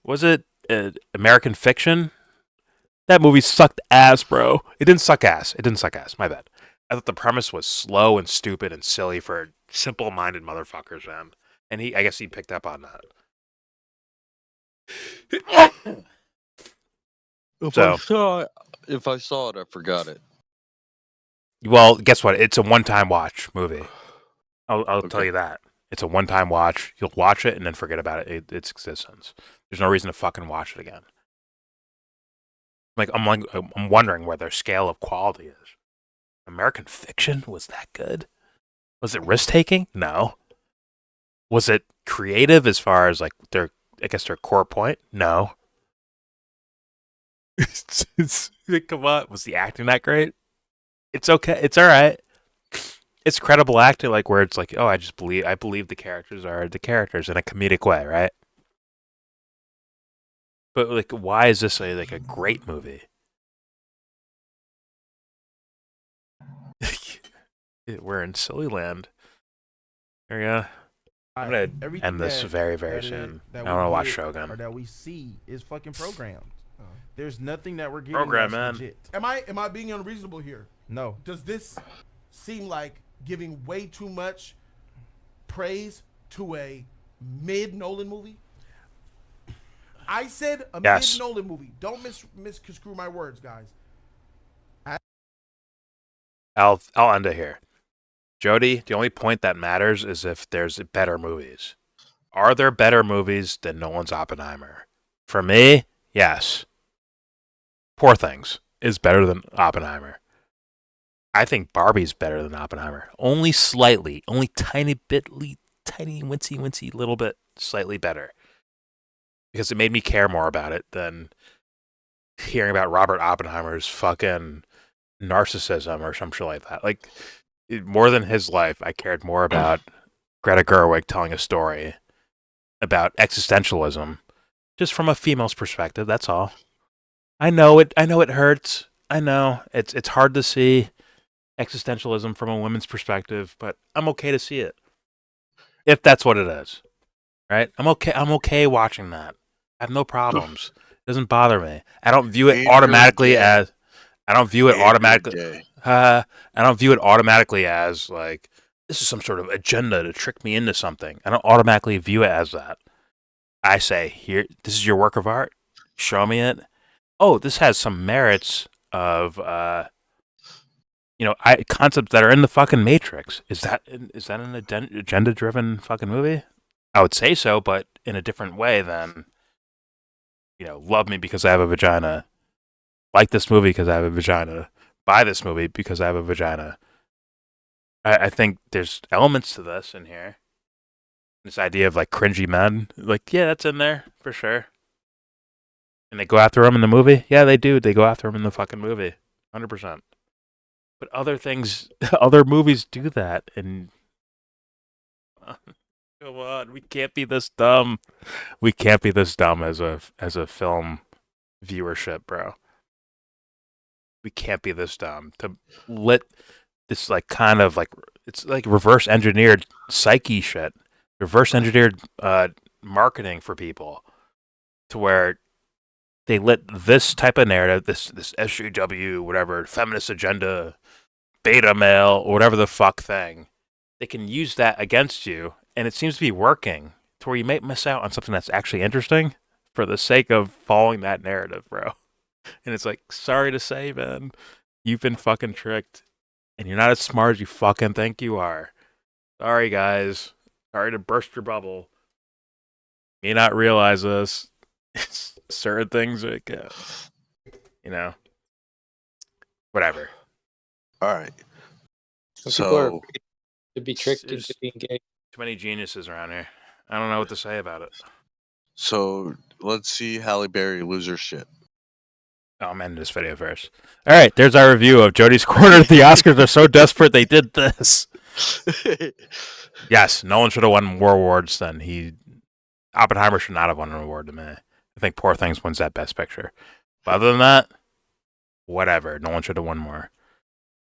was it American Fiction? That movie sucked ass, bro. It didn't suck ass. My bad. I thought the premise was slow and stupid and silly for simple-minded motherfuckers, man. And I guess he picked up on that. If I saw it, I forgot it. Well, guess what? It's a one-time watch movie. I'll tell Okay. you that. It's a one-time watch. You'll watch it and then forget about its existence. There's no reason to fucking watch it again. I'm wondering where their scale of quality is. American Fiction, was that good? Was it risk-taking? No. Was it creative as far as like their core point? No. Come on, was the acting that great? It's okay. It's all right. It's credible acting, like where it's like, oh, I believe the characters are the characters in a comedic way, right? But like, why is this a great movie? We're in silly land. There we go. I'm gonna Everything end this very, very soon. I want to watch Shogun. Or that we see is fucking programmed. There's nothing that we're getting Program, that's man. legit. Am I being unreasonable here? No. Does this seem like giving way too much praise to a mid Nolan movie? I said a Yes. mid Nolan movie. Don't misconstrue my words, guys. I'll end it here. Jody, the only point that matters is if there's better movies. Are there better movies than Nolan's Oppenheimer? For me, yes. Poor Things is better than Oppenheimer. I think Barbie's better than Oppenheimer. Only slightly. Only tiny wincy little bit slightly better. Because it made me care more about it than hearing about Robert Oppenheimer's fucking narcissism or some shit like that. Like, more than his life, I cared more about Greta Gerwig telling a story about existentialism, just from a female's perspective. That's all. I know it hurts. I know it's hard to see existentialism from a woman's perspective, but I'm okay to see it if that's what it is. Right? I'm okay watching that. I have no problems. It doesn't bother me. I don't view it automatically as. I don't view it automatically. I don't view it automatically as like this is some sort of agenda to trick me into something. I don't automatically view it as that. I say, here, this is your work of art. Show me it. Oh, this has some merits of, concepts that are in the fucking Matrix. Is that an agenda-driven fucking movie? I would say so, but in a different way than, love me because I have a vagina, like this movie because I have a vagina, buy this movie because I have a vagina. I think there's elements to this in here. This idea of like cringy men, like, yeah, that's in there for sure. And they go after him in the movie? Yeah, they do. They go after him in the fucking movie. 100%. But other things, other movies do that. And come on, we can't be this dumb. We can't be this dumb as a film viewership, bro. We can't be this dumb to let this like kind of like it's like reverse engineered psyche shit, reverse engineered marketing for people, to where they let this type of narrative, this SJW, whatever, feminist agenda, beta male, or whatever the fuck thing, they can use that against you, and it seems to be working to where you might miss out on something that's actually interesting for the sake of following that narrative, bro. And it's like, sorry to say, man, you've been fucking tricked, and you're not as smart as you fucking think you are. Sorry, guys. Sorry to burst your bubble. You may not realize this. Certain things, like, whatever. All right. Some people are So afraid to be tricked There's into being gay. too many geniuses around here. I don't know what to say about it. so let's see Halle Berry lose her shit. Oh, I'm ending this video first. All right, there's our review of Jody's Corner. The Oscars are so desperate they did this. Yes, Nolan should have won more awards than Oppenheimer should not have won an award to me. I think Poor Things wins that Best Picture. But other than that, whatever. Nolan should have won more.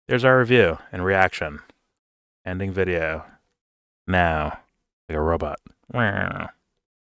There's our review and reaction. Ending video. Now. Like a robot.